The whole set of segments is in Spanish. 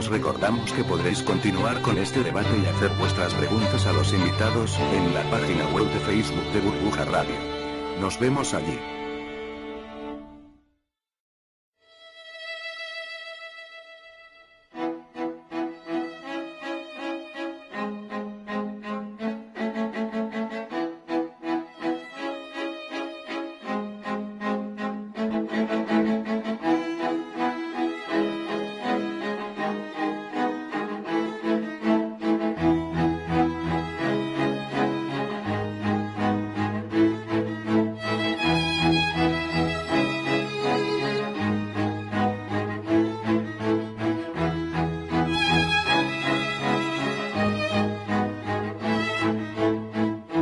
Os recordamos que podréis continuar con este debate y hacer vuestras preguntas a los invitados en la página web de Facebook de Burbuja Radio. Nos vemos allí.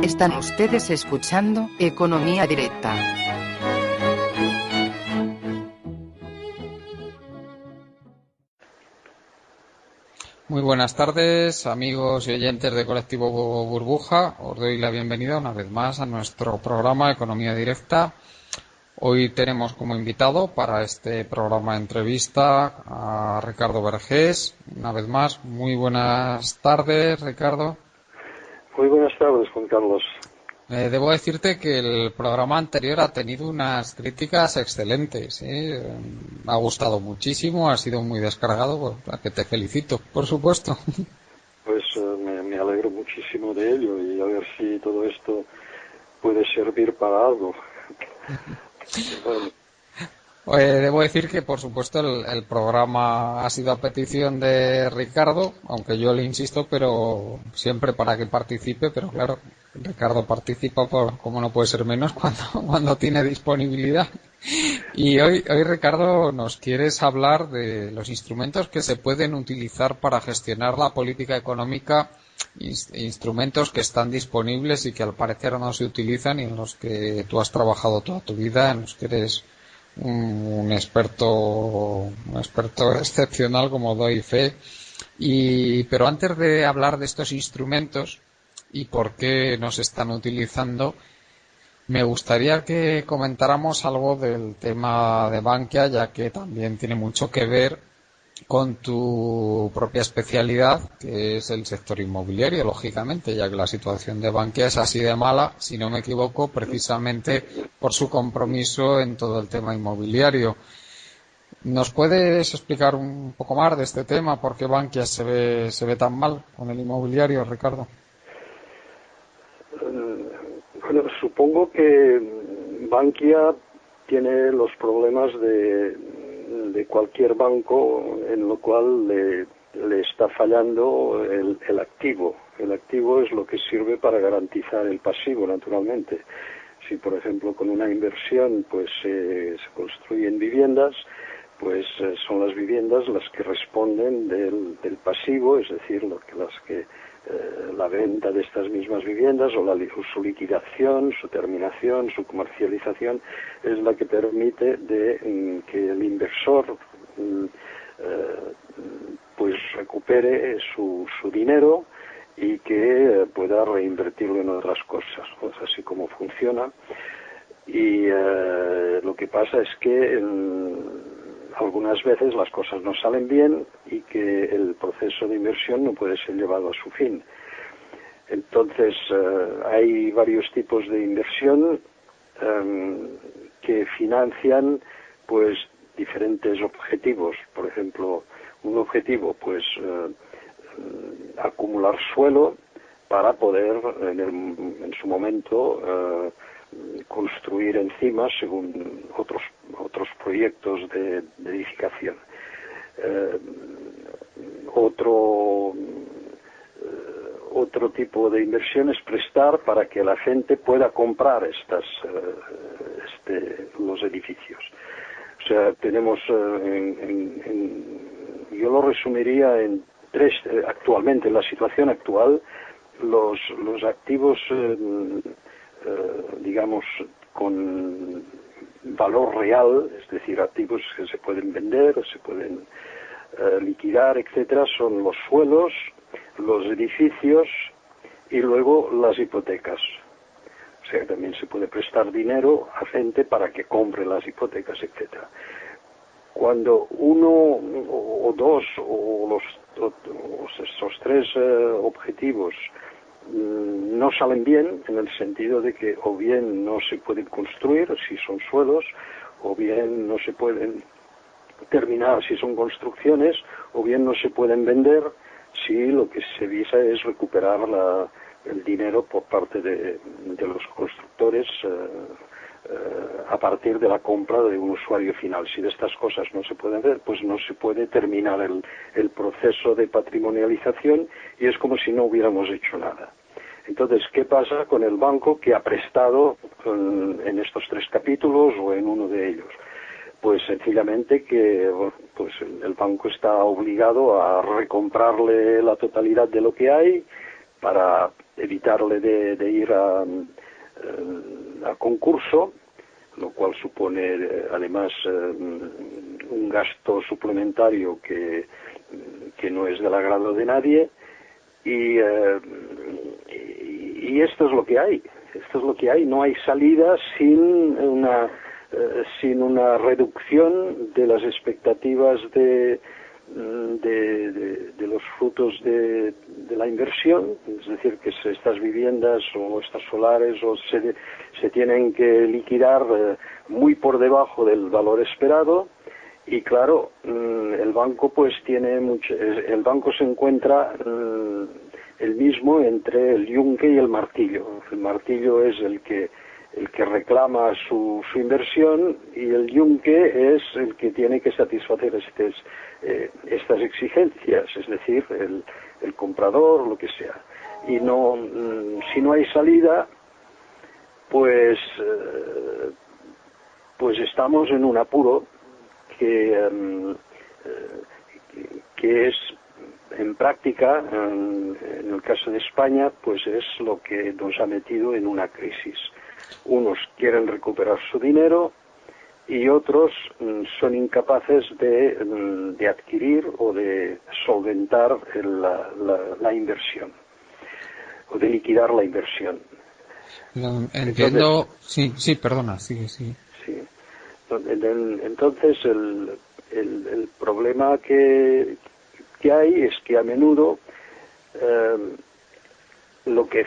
Están ustedes escuchando Economía Directa. Muy buenas tardes, amigos y oyentes de Colectivo Burbuja. Os doy la bienvenida una vez más a nuestro programa Economía Directa. Hoy tenemos como invitado para este programa de entrevista a Ricardo Vergés. Una vez más, muy buenas tardes, Ricardo. Muy buenas tardes, Juan Carlos. Debo decirte que el programa anterior ha tenido unas críticas excelentes. Me ha gustado muchísimo, ha sido muy descargado, a que te felicito, por supuesto. Pues me alegro muchísimo de ello y a ver si todo esto puede servir para algo. Bueno. Debo decir que, por supuesto, el programa ha sido a petición de Ricardo, aunque yo le insisto, pero siempre para que participe, pero claro, Ricardo participa como no puede ser menos cuando tiene disponibilidad. Y hoy, Ricardo, nos quieres hablar de los instrumentos que se pueden utilizar para gestionar la política económica, instrumentos que están disponibles y que al parecer no se utilizan y en los que tú has trabajado toda tu vida, en los que eres un experto excepcional, como doy fe. Pero antes de hablar de estos instrumentos y por qué nos están utilizando, me gustaría que comentáramos algo del tema de Bankia, ya que también tiene mucho que ver con tu propia especialidad, que es el sector inmobiliario, lógicamente, ya que la situación de Bankia es así de mala, si no me equivoco, precisamente por su compromiso en todo el tema inmobiliario. ¿Nos puedes explicar un poco más de este tema? ¿Por qué Bankia se ve tan mal con el inmobiliario, Ricardo? Bueno, supongo que Bankia tiene los problemas de cualquier banco en lo cual le está fallando el activo. El activo es lo que sirve para garantizar el pasivo, naturalmente. Si, por ejemplo, con una inversión pues se construyen viviendas, pues son las viviendas las que responden del pasivo, es decir, la venta de estas mismas viviendas o su liquidación, su terminación, su comercialización es la que permite que el inversor pues recupere su dinero y que pueda reinvertirlo en otras cosas. Es así como funciona. Y lo que pasa es que algunas veces las cosas no salen bien y que el proceso de inversión no puede ser llevado a su fin. Entonces, hay varios tipos de inversión que financian pues diferentes objetivos. Por ejemplo, un objetivo, pues acumular suelo para poder en su momento construir encima según otros proyectos de edificación. Otro tipo de inversión es prestar para que la gente pueda comprar los edificios. O sea, tenemos yo lo resumiría en tres. Actualmente, en la situación actual, los activos digamos con valor real, es decir, activos que se pueden vender, se pueden liquidar, etcétera, son los suelos, los edificios y luego las hipotecas. O sea, también se puede prestar dinero a gente para que compre las hipotecas, etcétera. cuando uno o dos o esos tres objetivos no salen bien, en el sentido de que o bien no se pueden construir si son suelos, o bien no se pueden terminar si son construcciones, o bien no se pueden vender si lo que se visa es recuperar el dinero por parte de los constructores a partir de la compra de un usuario final. Si de estas cosas no se pueden ver, pues no se puede terminar el proceso de patrimonialización y es como si no hubiéramos hecho nada. Entonces, ¿qué pasa con el banco que ha prestado en estos tres capítulos o en uno de ellos? Pues sencillamente que pues el banco está obligado a recomprarle la totalidad de lo que hay para evitarle de ir a concurso, lo cual supone además un gasto suplementario que no es del agrado de nadie, y esto es lo que hay. No hay salida sin una reducción de las expectativas de los frutos de la inversión, es decir, que estas viviendas o estas solares se tienen que liquidar muy por debajo del valor esperado. Y claro, el banco el banco se encuentra el mismo entre el yunque y el martillo. El martillo es el que reclama su inversión, y el yunque es el que tiene que satisfacer estas exigencias, es decir, el comprador, lo que sea. Y si no hay salida, pues estamos en un apuro que es en práctica, en el caso de España, pues es lo que nos ha metido en una crisis. Unos quieren recuperar su dinero y otros son incapaces de adquirir o de solventar la inversión o de liquidar la inversión. Entiendo. Entonces, sí, perdona, sigue. Sí. Entonces el problema que hay es que a menudo lo que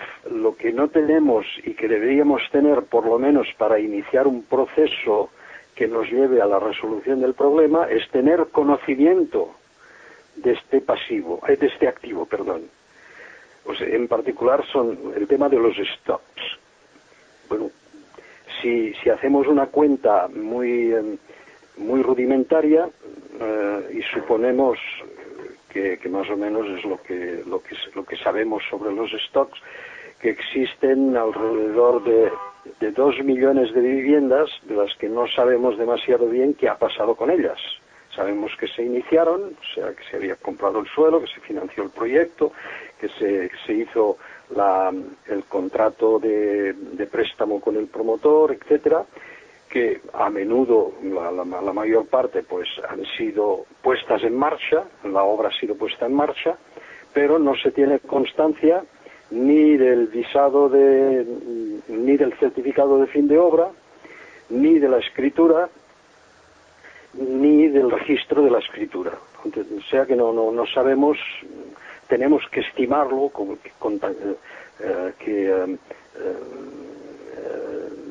no tenemos y que deberíamos tener, por lo menos para iniciar un proceso que nos lleve a la resolución del problema, es tener conocimiento de este activo, perdón. O sea, en particular son el tema de los stocks. Bueno, si hacemos una cuenta muy rudimentaria y suponemos que más o menos es lo que sabemos sobre los stocks, que existen alrededor de 2 millones de viviendas de las que no sabemos demasiado bien qué ha pasado con ellas. Sabemos que se iniciaron, o sea, que se había comprado el suelo, que se financió el proyecto, que se hizo el contrato de préstamo con el promotor, etcétera, que a menudo, la mayor parte, pues han sido puestas en marcha, la obra ha sido puesta en marcha, pero no se tiene constancia ni del visado ni del certificado de fin de obra, ni de la escritura, ni del registro de la escritura. O sea que no sabemos, tenemos que estimarlo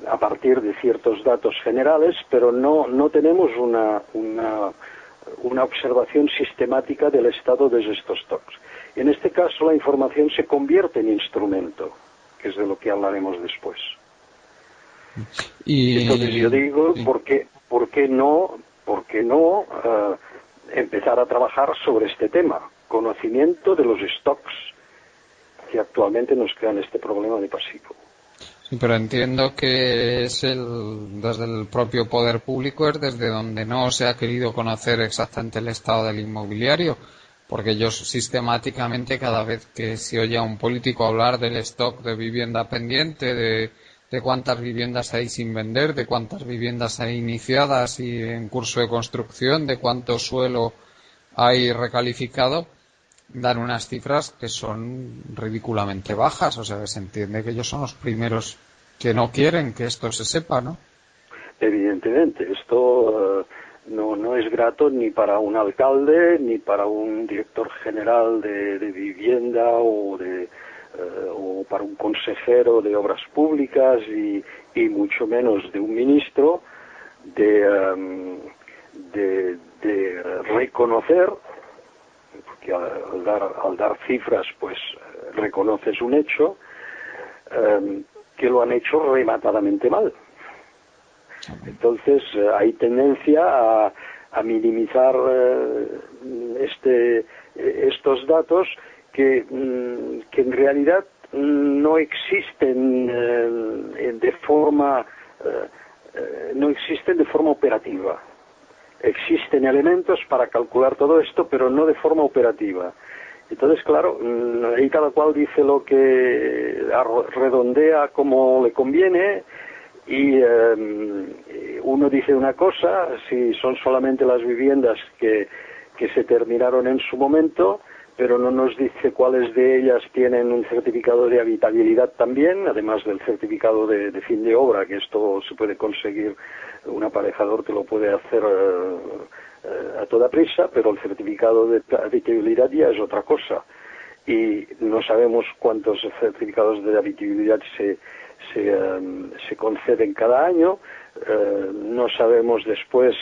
a partir de ciertos datos generales, pero no tenemos una observación sistemática del estado de estos stocks. En este caso, la información se convierte en instrumento, que es de lo que hablaremos después. Entonces yo digo, sí. ¿por qué no empezar a trabajar sobre este tema? Conocimiento de los stocks que actualmente nos crean este problema de pasivo. Sí, pero entiendo que es desde el propio poder público, es desde donde no se ha querido conocer exactamente el estado del inmobiliario, porque ellos sistemáticamente, cada vez que se oye a un político hablar del stock de vivienda pendiente, de cuántas viviendas hay sin vender, de cuántas viviendas hay iniciadas y en curso de construcción, de cuánto suelo hay recalificado, dan unas cifras que son ridículamente bajas. O sea, que se entiende que ellos son los primeros que no quieren que esto se sepa, ¿no? Evidentemente, esto no es grato ni para un alcalde, ni para un director general de vivienda o para un consejero de obras públicas y mucho menos de un ministro de reconocer, porque al dar cifras pues reconoces un hecho, que lo han hecho rematadamente mal. Entonces hay tendencia a minimizar estos datos que en realidad no existen de forma operativa. Existen elementos para calcular todo esto, pero no de forma operativa. Entonces, claro, ahí cada cual dice lo que redondea como le conviene, y uno dice una cosa, si son solamente las viviendas que se terminaron en su momento, pero no nos dice cuáles de ellas tienen un certificado de habitabilidad también, además del certificado de fin de obra, que esto se puede conseguir, un aparejador te lo puede hacer a toda prisa, pero el certificado de habitabilidad ya es otra cosa. Y no sabemos cuántos certificados de habitabilidad se conceden cada año, no sabemos después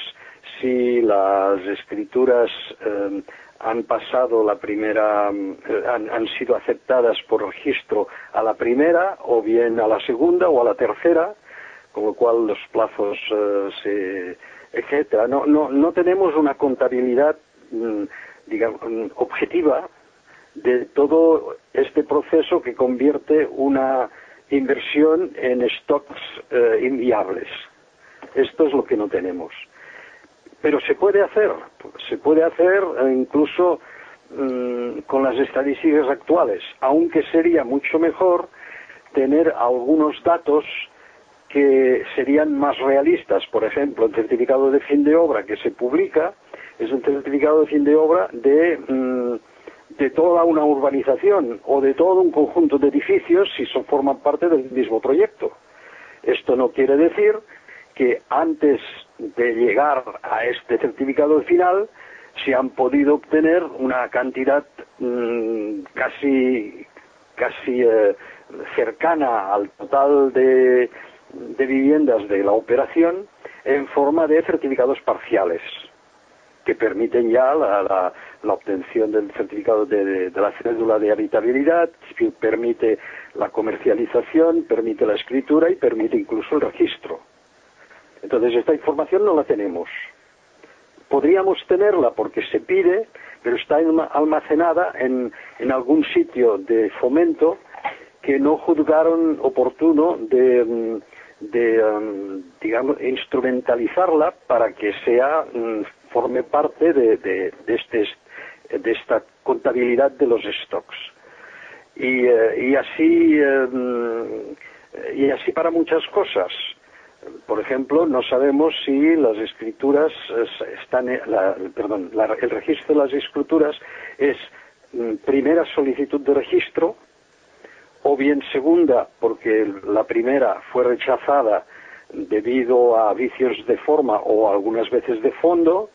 si las escrituras han pasado la primera, han sido aceptadas por registro a la primera, o bien a la segunda o a la tercera, con lo cual los plazos etcétera. No tenemos una contabilidad, digamos, objetiva de todo este proceso que convierte una inversión en stocks inviables. Esto es lo que no tenemos. Pero se puede hacer incluso con las estadísticas actuales, aunque sería mucho mejor tener algunos datos que serían más realistas. Por ejemplo, el certificado de fin de obra que se publica es un certificado de fin de obra de toda una urbanización o de todo un conjunto de edificios si forman parte del mismo proyecto. Esto no quiere decir que antes de llegar a este certificado final se han podido obtener una cantidad casi cercana al total de viviendas de la operación en forma de certificados parciales que permiten ya la obtención del certificado de la cédula de habitabilidad, que permite la comercialización, permite la escritura y permite incluso el registro. Entonces esta información no la tenemos. Podríamos tenerla porque se pide, pero está almacenada en algún sitio de Fomento que no juzgaron oportuno digamos, instrumentalizarla para que forme parte de esta contabilidad de los stocks. Y así para muchas cosas. Por ejemplo, no sabemos si las escrituras el registro de las escrituras es primera solicitud de registro, o bien segunda, porque la primera fue rechazada debido a vicios de forma o algunas veces de fondo,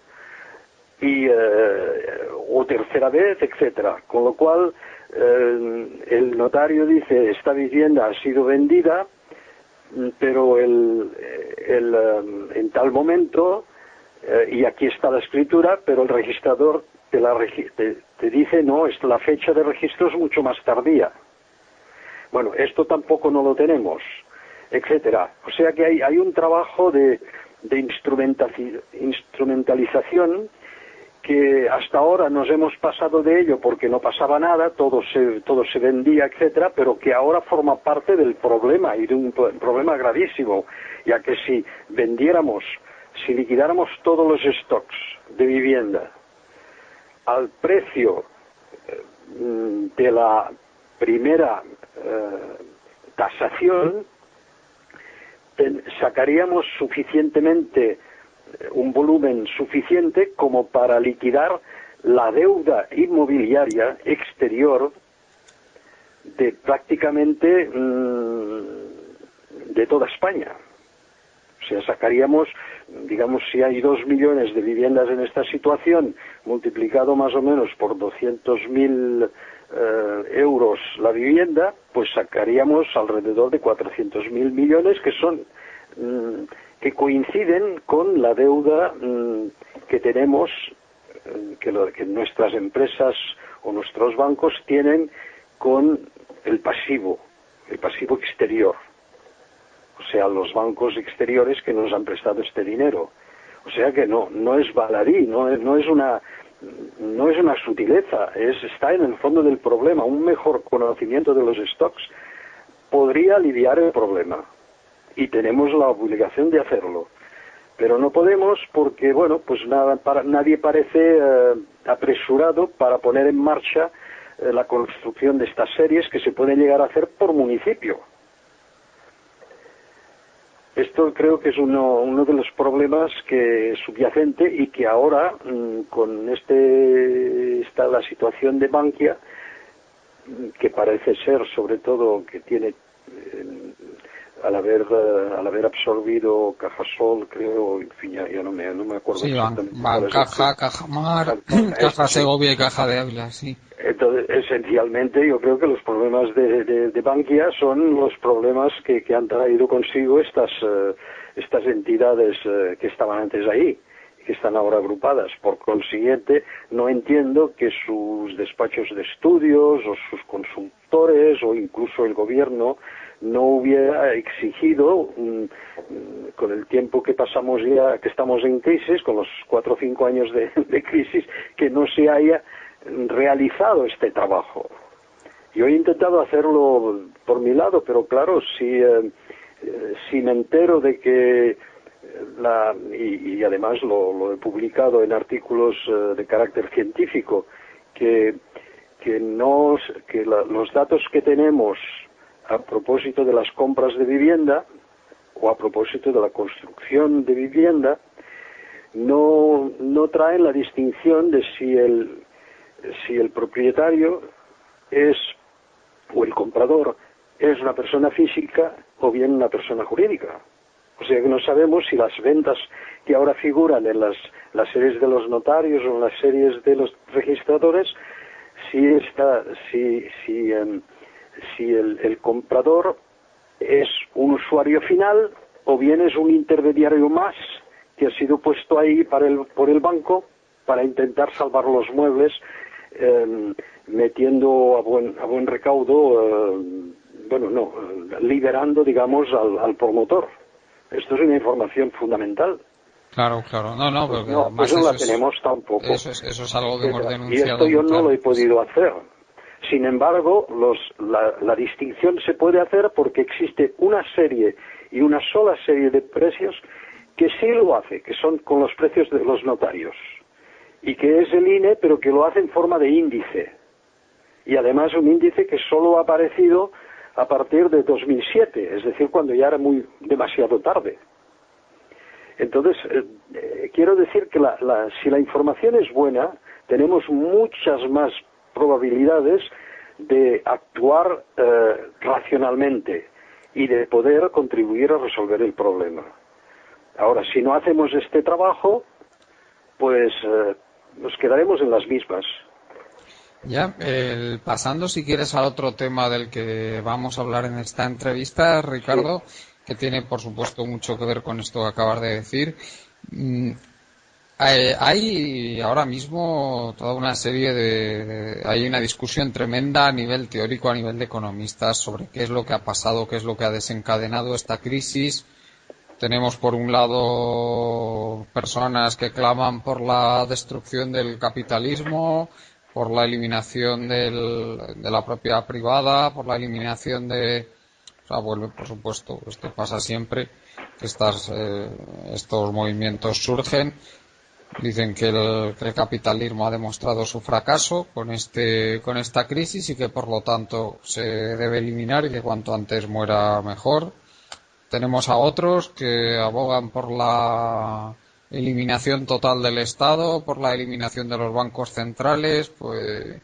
o tercera vez, etcétera. Con lo cual, el notario dice, esta vivienda ha sido vendida, pero en tal momento, y aquí está la escritura, pero el registrador te dice, no, la fecha de registro es mucho más tardía. Bueno, esto tampoco no lo tenemos, etcétera. O sea que hay un trabajo de instrumentalización que hasta ahora nos hemos pasado de ello porque no pasaba nada, todo se vendía, etcétera, pero que ahora forma parte del problema, y de un problema gravísimo, ya que si liquidáramos todos los stocks de vivienda al precio de la primera tasación, sacaríamos suficientemente, un volumen suficiente como para liquidar la deuda inmobiliaria exterior de prácticamente de toda España. O O sea, sacaríamos, digamos, si hay 2 millones de viviendas en esta situación, multiplicado más o menos por 200.000 euros la vivienda, pues sacaríamos alrededor de 400.000 millones, que son que coinciden con la deuda que tenemos, que nuestras empresas o nuestros bancos tienen con el pasivo exterior. O sea, los bancos exteriores que nos han prestado este dinero. O sea que no es baladí, no es una sutileza, está en el fondo del problema. Un mejor conocimiento de los stocks podría aliviar el problema y tenemos la obligación de hacerlo. Pero no podemos porque, bueno, pues nadie parece apresurado para poner en marcha la construcción de estas series que se pueden llegar a hacer por municipio. Esto creo que es uno de los problemas que subyacente y que ahora, con está la situación de Bankia, que parece ser, sobre todo, que tiene, al haber absorbido Cajasol, creo, en fin, ya no me acuerdo. Sí, exactamente. Bancaja, Cajamar, Caja Segovia y Caja de Ávila, sí. Entonces, esencialmente, yo creo que los problemas de Bankia son los problemas que han traído consigo estas entidades que estaban antes ahí, que están ahora agrupadas. Por consiguiente, no entiendo que sus despachos de estudios o sus consultores o incluso el gobierno no hubiera exigido, con el tiempo que pasamos ya, que estamos en crisis, con los 4 o 5 años de crisis, que no se haya realizado este trabajo. Yo he intentado hacerlo por mi lado, pero claro, si me entero de que y además lo he publicado en artículos de carácter científico, que los datos que tenemos a propósito de las compras de vivienda o a propósito de la construcción de vivienda no traen la distinción de si el propietario o el comprador es una persona física o bien una persona jurídica. O sea que no sabemos si las ventas que ahora figuran en las series de los notarios o en las series de los registradores, si el comprador es un usuario final o bien es un intermediario más que ha sido puesto ahí por el banco para intentar salvar los muebles, metiendo a buen recaudo, liberando, digamos, al promotor. Esto es una información fundamental. Claro. No, porque pues no la tenemos tampoco. Eso es algo que hemos denunciado. Y esto yo no lo he podido hacer. Sin embargo, la distinción se puede hacer porque existe una serie y una sola serie de precios que sí lo hace, que son con los precios de los notarios. Y que es el INE, pero que lo hace en forma de índice. Y además un índice que solo ha aparecido a partir de 2007, es decir, cuando ya era demasiado tarde. Entonces, quiero decir que si la información es buena, tenemos muchas más probabilidades de actuar racionalmente y de poder contribuir a resolver el problema. Ahora, si no hacemos este trabajo, pues nos quedaremos en las mismas. Ya, pasando si quieres al otro tema del que vamos a hablar en esta entrevista, Ricardo, sí, que tiene por supuesto mucho que ver con esto que acabas de decir. Hay ahora mismo toda una serie hay una discusión tremenda a nivel teórico, a nivel de economistas, sobre qué es lo que ha pasado, qué es lo que ha desencadenado esta crisis. Tenemos por un lado personas que claman por la destrucción del capitalismo, por la eliminación de la propiedad privada, por la eliminación vuelve, por supuesto, esto pasa siempre, que estos movimientos surgen. Dicen que el capitalismo ha demostrado su fracaso con esta crisis y que por lo tanto se debe eliminar y que cuanto antes muera mejor. Tenemos a otros que abogan por la eliminación total del Estado, por la eliminación de los bancos centrales, pues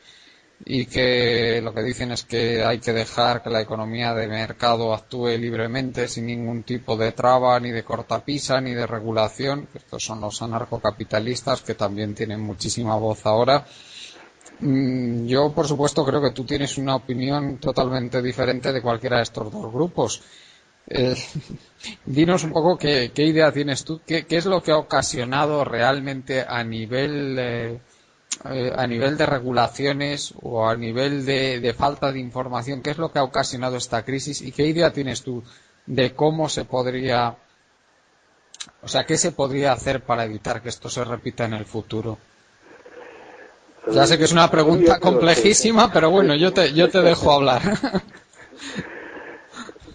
y que lo que dicen es que hay que dejar que la economía de mercado actúe libremente sin ningún tipo de traba, ni de cortapisa, ni de regulación. Estos son los anarcocapitalistas que también tienen muchísima voz ahora. Yo, por supuesto, creo que tú tienes una opinión totalmente diferente de cualquiera de estos dos grupos. Dinos un poco qué idea tienes tú, qué es lo que ha ocasionado realmente a nivel de regulaciones o a nivel de falta de información, qué es lo que ha ocasionado esta crisis y qué idea tienes tú de cómo se podría, o sea, qué se podría hacer para evitar que esto se repita en el futuro. Ya sé que es una pregunta complejísima, pero bueno, yo te dejo hablar.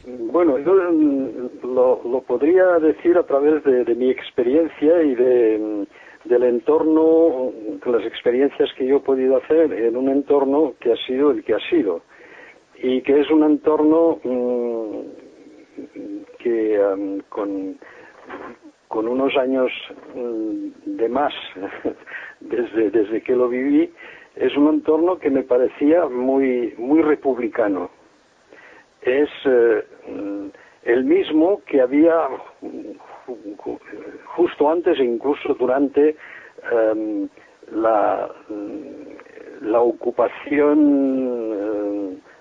Bueno, yo lo podría decir a través de mi experiencia y del entorno, de las experiencias que yo he podido hacer en un entorno que ha sido el que ha sido, y que es un entorno que con unos años de más desde que lo viví, es un entorno que me parecía muy republicano. Es el mismo que había justo antes e incluso durante la ocupación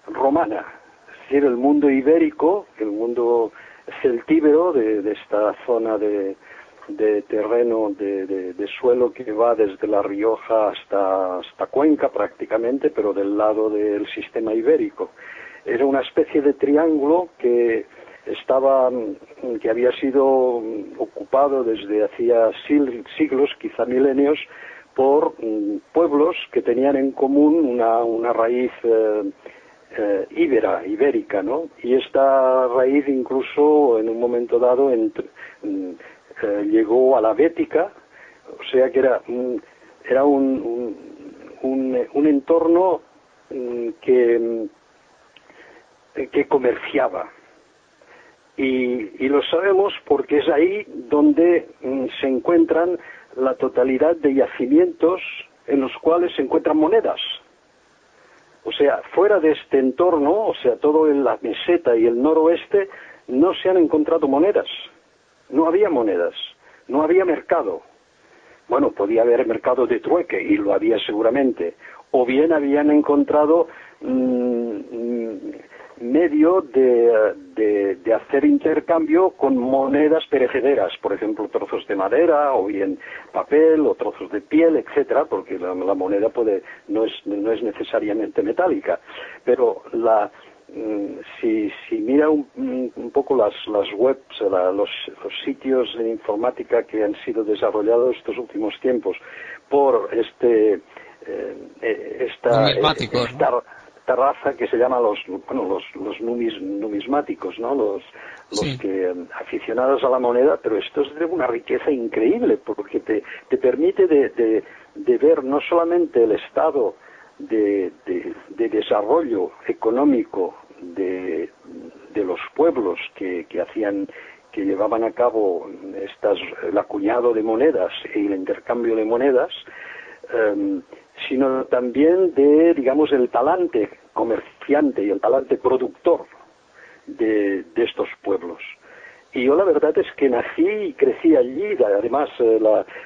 romana, es decir, el mundo ibérico, el mundo celtíbero de esta zona de terreno, de suelo que va desde La Rioja hasta Cuenca prácticamente, pero del lado del sistema ibérico. Era una especie de triángulo que había sido ocupado desde hacía siglos, quizá milenios, por pueblos que tenían en común una raíz ibérica, ¿no? Y esta raíz incluso en un momento dado llegó a la bética, o sea que era un entorno que comerciaba. Y lo sabemos porque es ahí donde se encuentran la totalidad de yacimientos en los cuales se encuentran monedas. O sea, fuera de este entorno, o sea, todo en la meseta y el noroeste, no se han encontrado monedas. No había monedas, no había mercado. Bueno, podía haber mercado de trueque, y lo había seguramente. O bien habían encontrado medio de hacer intercambio con monedas perecederas, por ejemplo, trozos de madera, o bien papel, o trozos de piel, etcétera, porque la moneda no es necesariamente metálica. Pero si mira un poco las webs, los sitios de informática que han sido desarrollados estos últimos tiempos por esta raza que se llama los numismáticos, ¿no? Los Sí. que aficionados a la moneda, pero esto es de una riqueza increíble, porque te permite de ver no solamente el estado de desarrollo económico de los pueblos que llevaban a cabo el acuñado de monedas y el intercambio de monedas, sino también digamos, el talante comerciante y el talante productor de estos pueblos. Y yo la verdad es que nací y crecí allí. Además,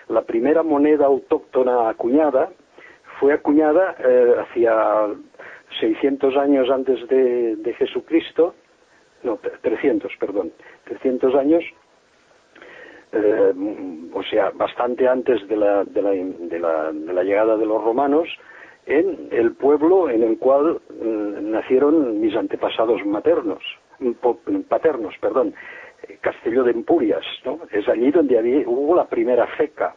la primera moneda autóctona acuñada fue acuñada hacia 600 años antes de Jesucristo, 300 años, o sea, bastante antes de la llegada de los romanos, en el pueblo en el cual nacieron mis antepasados paternos, Castelló de Empurias, ¿no? Es allí donde hubo la primera ceca,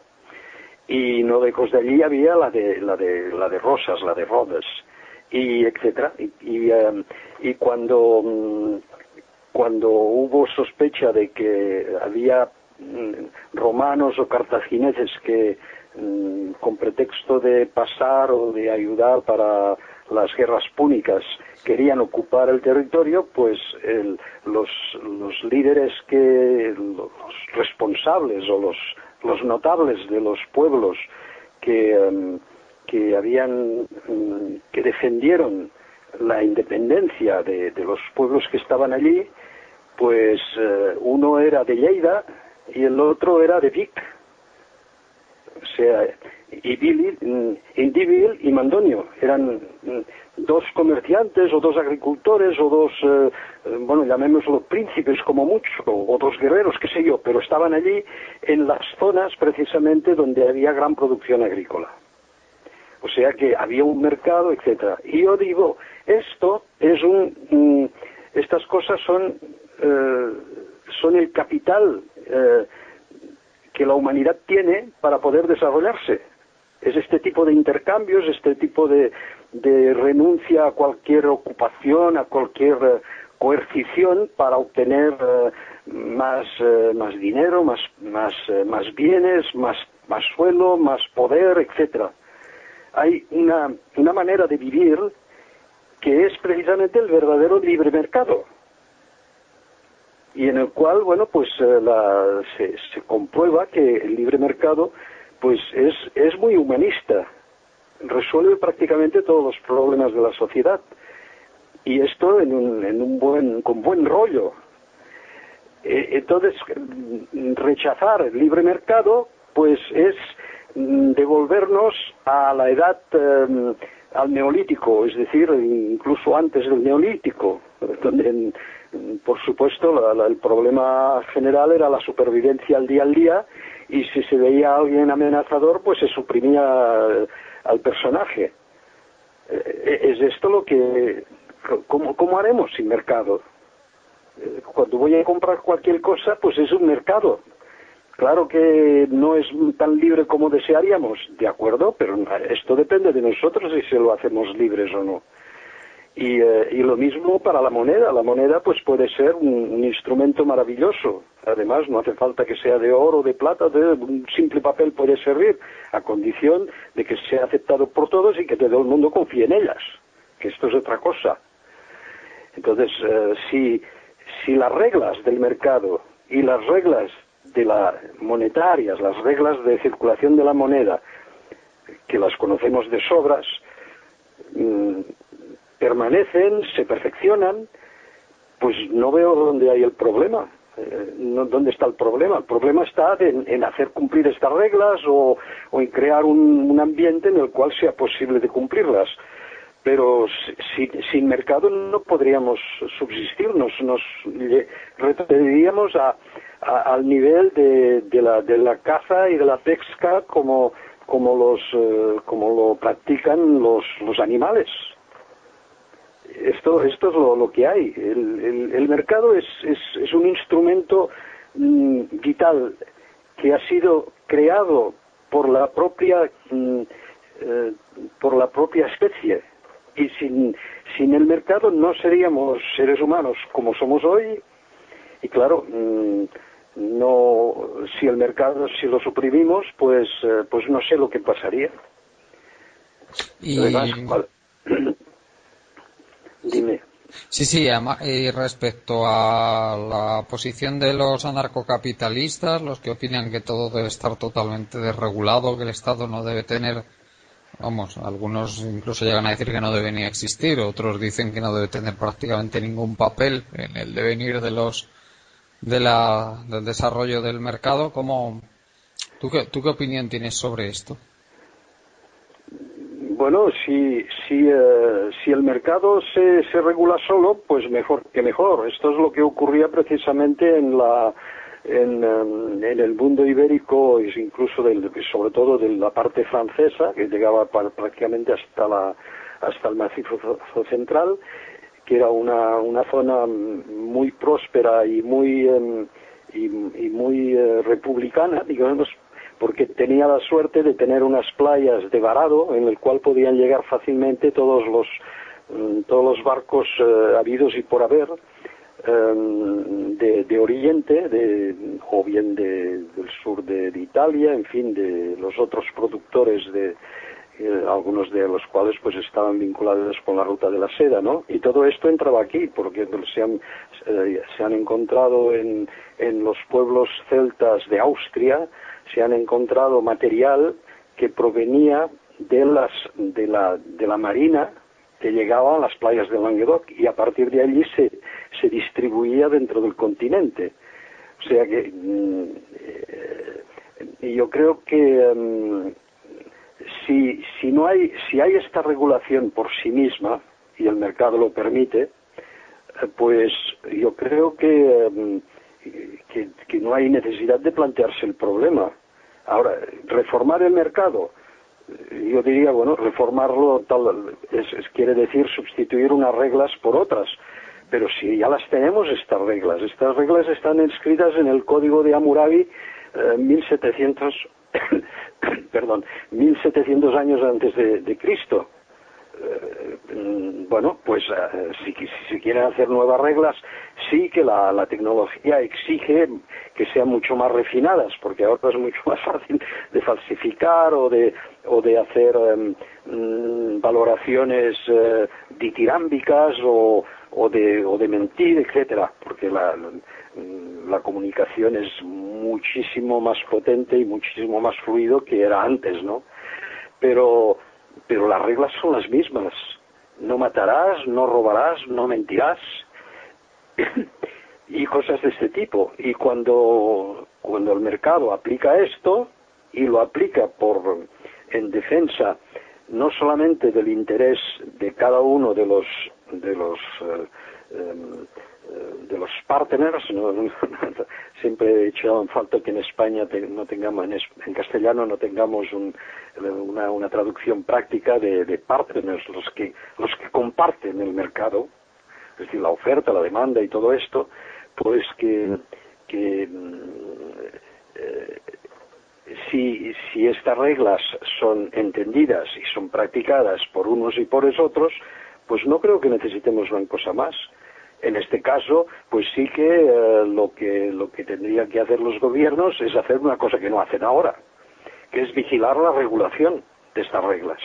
y no lejos de allí había la de Rosas, la de Rodes, y etcétera. Y cuando hubo sospecha de que había romanos o cartagineses que con pretexto de pasar o de ayudar para las guerras púnicas querían ocupar el territorio, pues los líderes, los responsables o los notables de los pueblos que que defendieron la independencia de los pueblos que estaban allí, pues uno era de Lleida y el otro era de Vic. O sea, Indíbil y Mandonio eran dos comerciantes o dos agricultores o dos, bueno, llamémoslo príncipes como mucho, o dos guerreros, qué sé yo, pero estaban allí en las zonas precisamente donde había gran producción agrícola. O sea que había un mercado, etcétera. Y yo digo, esto es estas cosas son el capital que la humanidad tiene para poder desarrollarse. Es este tipo de intercambios, este tipo de renuncia a cualquier ocupación, a cualquier coercición para obtener más dinero, más bienes, más suelo, más poder, etcétera. Hay una manera de vivir que es precisamente el verdadero libre mercado, y en el cual, bueno, pues se comprueba que el libre mercado pues es muy humanista, resuelve prácticamente todos los problemas de la sociedad, y esto con buen rollo. Entonces, rechazar el libre mercado pues es devolvernos a la edad, al neolítico, es decir, incluso antes del neolítico, donde por supuesto el problema general era la supervivencia al día, y si se veía a alguien amenazador pues se suprimía al personaje. Es esto lo que... ¿Cómo haremos sin mercado? Cuando voy a comprar cualquier cosa pues es un mercado. Claro que no es tan libre como desearíamos, de acuerdo, pero esto depende de nosotros si se lo hacemos libres o no. Y lo mismo para la moneda. La moneda pues puede ser un instrumento maravilloso. Además, no hace falta que sea de oro, de plata, un simple papel puede servir, a condición de que sea aceptado por todos y que todo el mundo confíe en ellas, que esto es otra cosa. Entonces, si las reglas del mercado y las reglas monetarias, las reglas de circulación de la moneda, que las conocemos de sobras, permanecen, se perfeccionan, pues no veo dónde hay el problema. ¿Dónde está el problema? El problema está en hacer cumplir estas reglas o en crear un ambiente en el cual sea posible de cumplirlas. Pero sin mercado no podríamos subsistir, nos retrocederíamos al nivel de la caza y de la pesca como lo practican los animales. Esto es lo que hay. El mercado es un instrumento vital que ha sido creado por la propia especie, y sin el mercado no seríamos seres humanos como somos hoy. Y claro, si el mercado, si lo suprimimos, pues no sé lo que pasaría. Además, dime. Sí, y respecto a la posición de los anarcocapitalistas, los que opinan que todo debe estar totalmente desregulado, que el Estado no debe tener, algunos incluso llegan a decir que no debe ni existir, otros dicen que no debe tener prácticamente ningún papel en el devenir del desarrollo del mercado. ¿Tú qué opinión tienes sobre esto? Bueno, si el mercado se regula solo, pues mejor que mejor. Esto es lo que ocurría precisamente en el mundo ibérico, incluso sobre todo de la parte francesa, que llegaba prácticamente hasta el macizo central, que era una zona muy próspera y muy republicana, digamos, porque tenía la suerte de tener unas playas de varado en el cual podían llegar fácilmente todos los barcos habidos y por haber, de Oriente, o bien del sur de Italia, en fin, de los otros productores, algunos de los cuales pues estaban vinculados con la ruta de la seda, ¿no? Y todo esto entraba aquí, porque se han encontrado en los pueblos celtas de Austria, se han encontrado material que provenía de la marina que llegaba a las playas de Languedoc, y a partir de allí se distribuía dentro del continente. O sea que yo creo que si hay esta regulación por sí misma y el mercado lo permite, pues yo creo que no hay necesidad de plantearse el problema. Ahora, reformar el mercado, yo diría, bueno, reformarlo quiere decir sustituir unas reglas por otras, pero si ya las tenemos estas reglas están escritas en el Código de Hammurabi 1700 años antes de Cristo. Bueno, pues si se quieren hacer nuevas reglas, sí que la tecnología exige que sean mucho más refinadas, porque ahora es mucho más fácil de falsificar o de hacer valoraciones ditirámbicas o de mentir, etcétera, porque la comunicación es muchísimo más potente y muchísimo más fluido que era antes, ¿no? Pero las reglas son las mismas. No matarás, no robarás, no mentirás y cosas de este tipo. Y cuando el mercado aplica esto y lo aplica en defensa no solamente del interés de cada uno de los partners, siempre he echado en falta que en España no tengamos, en castellano no tengamos una traducción práctica de partners, los que comparten el mercado, es decir, la oferta, la demanda y todo esto, pues si estas reglas son entendidas y son practicadas por unos y por otros, pues no creo que necesitemos una cosa más. En este caso, pues sí que lo que tendrían que hacer los gobiernos es hacer una cosa que no hacen ahora, que es vigilar la regulación de estas reglas.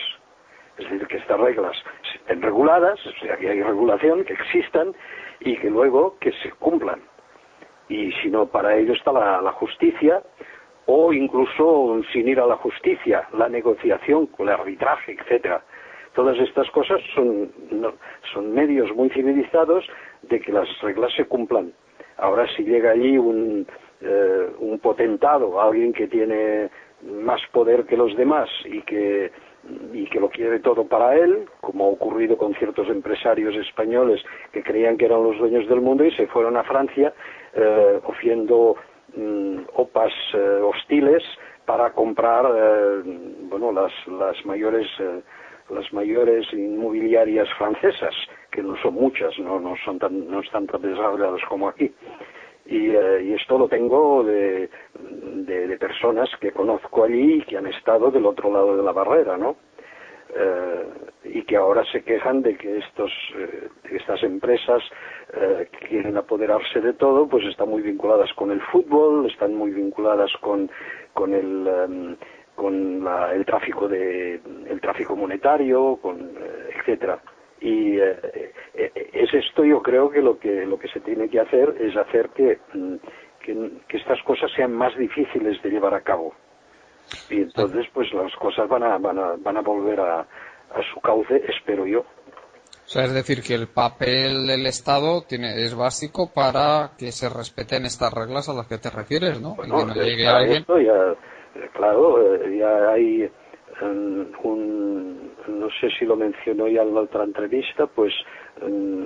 Es decir, que estas reglas estén reguladas, o sea, que hay regulación, que existan y que luego que se cumplan. Y si no, para ello está la justicia, o incluso sin ir a la justicia, la negociación, el arbitraje, etcétera. Todas estas cosas son medios muy civilizados de que las reglas se cumplan. Ahora, si llega allí un potentado, alguien que tiene más poder que los demás y que lo quiere todo para él, como ha ocurrido con ciertos empresarios españoles que creían que eran los dueños del mundo y se fueron a Francia haciendo OPAs hostiles para comprar las mayores inmobiliarias francesas, que no son muchas, no están tan desarrolladas como aquí. Y esto lo tengo de personas que conozco allí y que han estado del otro lado de la barrera, ¿no? Y que ahora se quejan de que estas empresas que quieren apoderarse de todo, pues están muy vinculadas con el fútbol, están muy vinculadas con el tráfico monetario, etcétera. Y es esto, yo creo que lo que se tiene que hacer es hacer que estas cosas sean más difíciles de llevar a cabo. Y entonces pues las cosas van a volver a su cauce, espero yo. O sea, es decir, que el papel del Estado es básico para que se respeten estas reglas a las que te refieres, ¿no? Bueno, y que no llegue alguien... esto ya, claro, ya hay no sé si lo mencionó ya en la otra entrevista, pues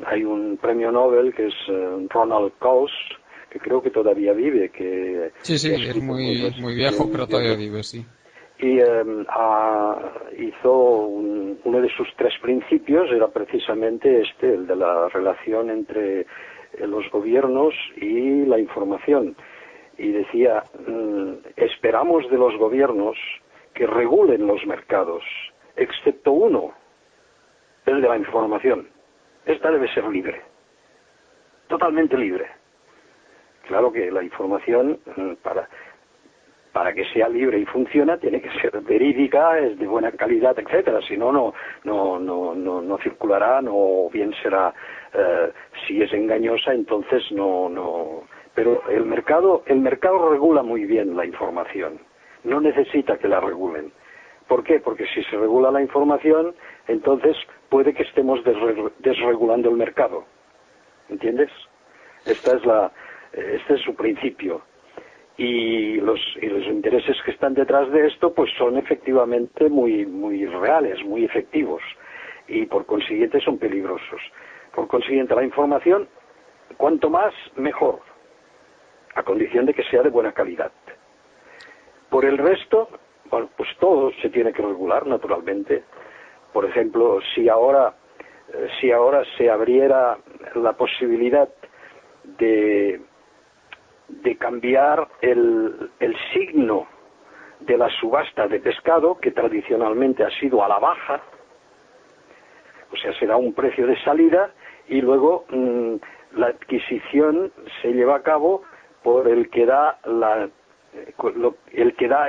hay un premio Nobel que es Ronald Coase, que creo que todavía vive, que sí, es muy viejo, pero todavía vive, sí. Y hizo uno de sus 3 principios, era precisamente el de la relación entre los gobiernos y la información. Y decía, esperamos de los gobiernos que regulen los mercados, excepto uno, el de la información. Esta debe ser libre, totalmente libre. Claro que la información, para que sea libre y funcione, tiene que ser verídica, es de buena calidad, etcétera. Si no circulará, o bien será, si es engañosa, entonces no. Pero el mercado regula muy bien la información. No necesita que la regulen. ¿Por qué? Porque si se regula la información, entonces puede que estemos desregulando el mercado. ¿Entiendes? Este es su principio. Y los intereses que están detrás de esto pues son efectivamente muy reales, muy efectivos, y por consiguiente son peligrosos. Por consiguiente, la información, cuanto más, mejor, a condición de que sea de buena calidad. Por el resto, bueno, pues todo se tiene que regular, naturalmente. Por ejemplo, si ahora se abriera la posibilidad de cambiar el signo de la subasta de pescado, que tradicionalmente ha sido a la baja, o sea, será un precio de salida, y luego la adquisición se lleva a cabo por el que da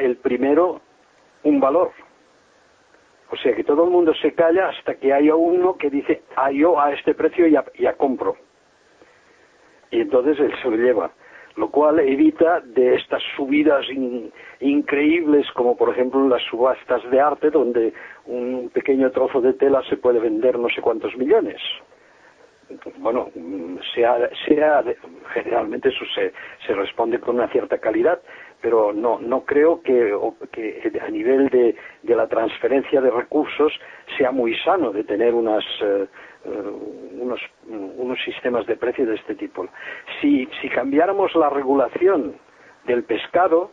el primero un valor. O sea, que todo el mundo se calla hasta que haya uno que dice, yo a este precio ya compro. Y entonces él se lo lleva, lo cual evita de estas subidas increíbles, como por ejemplo en las subastas de arte, donde un pequeño trozo de tela se puede vender no sé cuántos millones. Bueno, generalmente eso se responde con una cierta calidad, pero no creo que a nivel de la transferencia de recursos sea muy sano de tener unos sistemas de precio de este tipo. Si cambiáramos la regulación del pescado,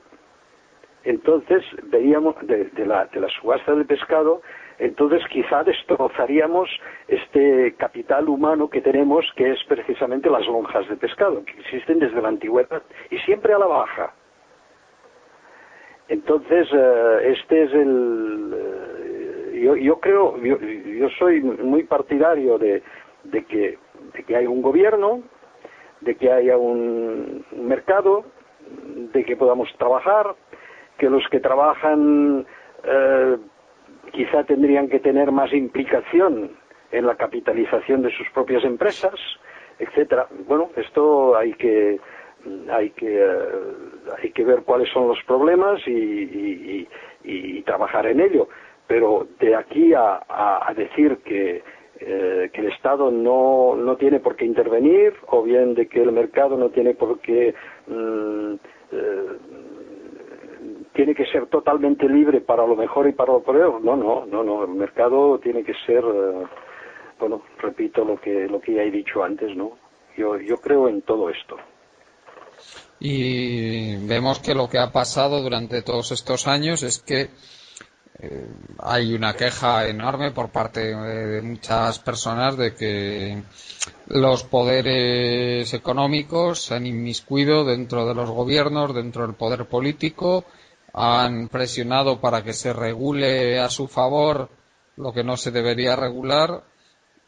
entonces veríamos de la subasta del pescado, entonces quizá destrozaríamos este capital humano que tenemos, que es precisamente las lonjas de pescado, que existen desde la antigüedad y siempre a la baja. Entonces, este es yo soy muy partidario de que haya un gobierno, de que haya un mercado, de que podamos trabajar, que los que trabajan quizá tendrían que tener más implicación en la capitalización de sus propias empresas, etcétera. Bueno, esto hay que ver cuáles son los problemas y trabajar en ello. Pero de aquí a decir que el Estado no tiene por qué intervenir, o bien de que el mercado no tiene por qué tiene que ser totalmente libre para lo mejor y para lo peor. No, el mercado tiene que ser, bueno, repito lo que ya he dicho antes, ¿no? Yo creo en todo esto. Y vemos que lo que ha pasado durante todos estos años es que hay una queja enorme por parte de muchas personas de que los poderes económicos se han inmiscuido dentro de los gobiernos, dentro del poder político, han presionado para que se regule a su favor lo que no se debería regular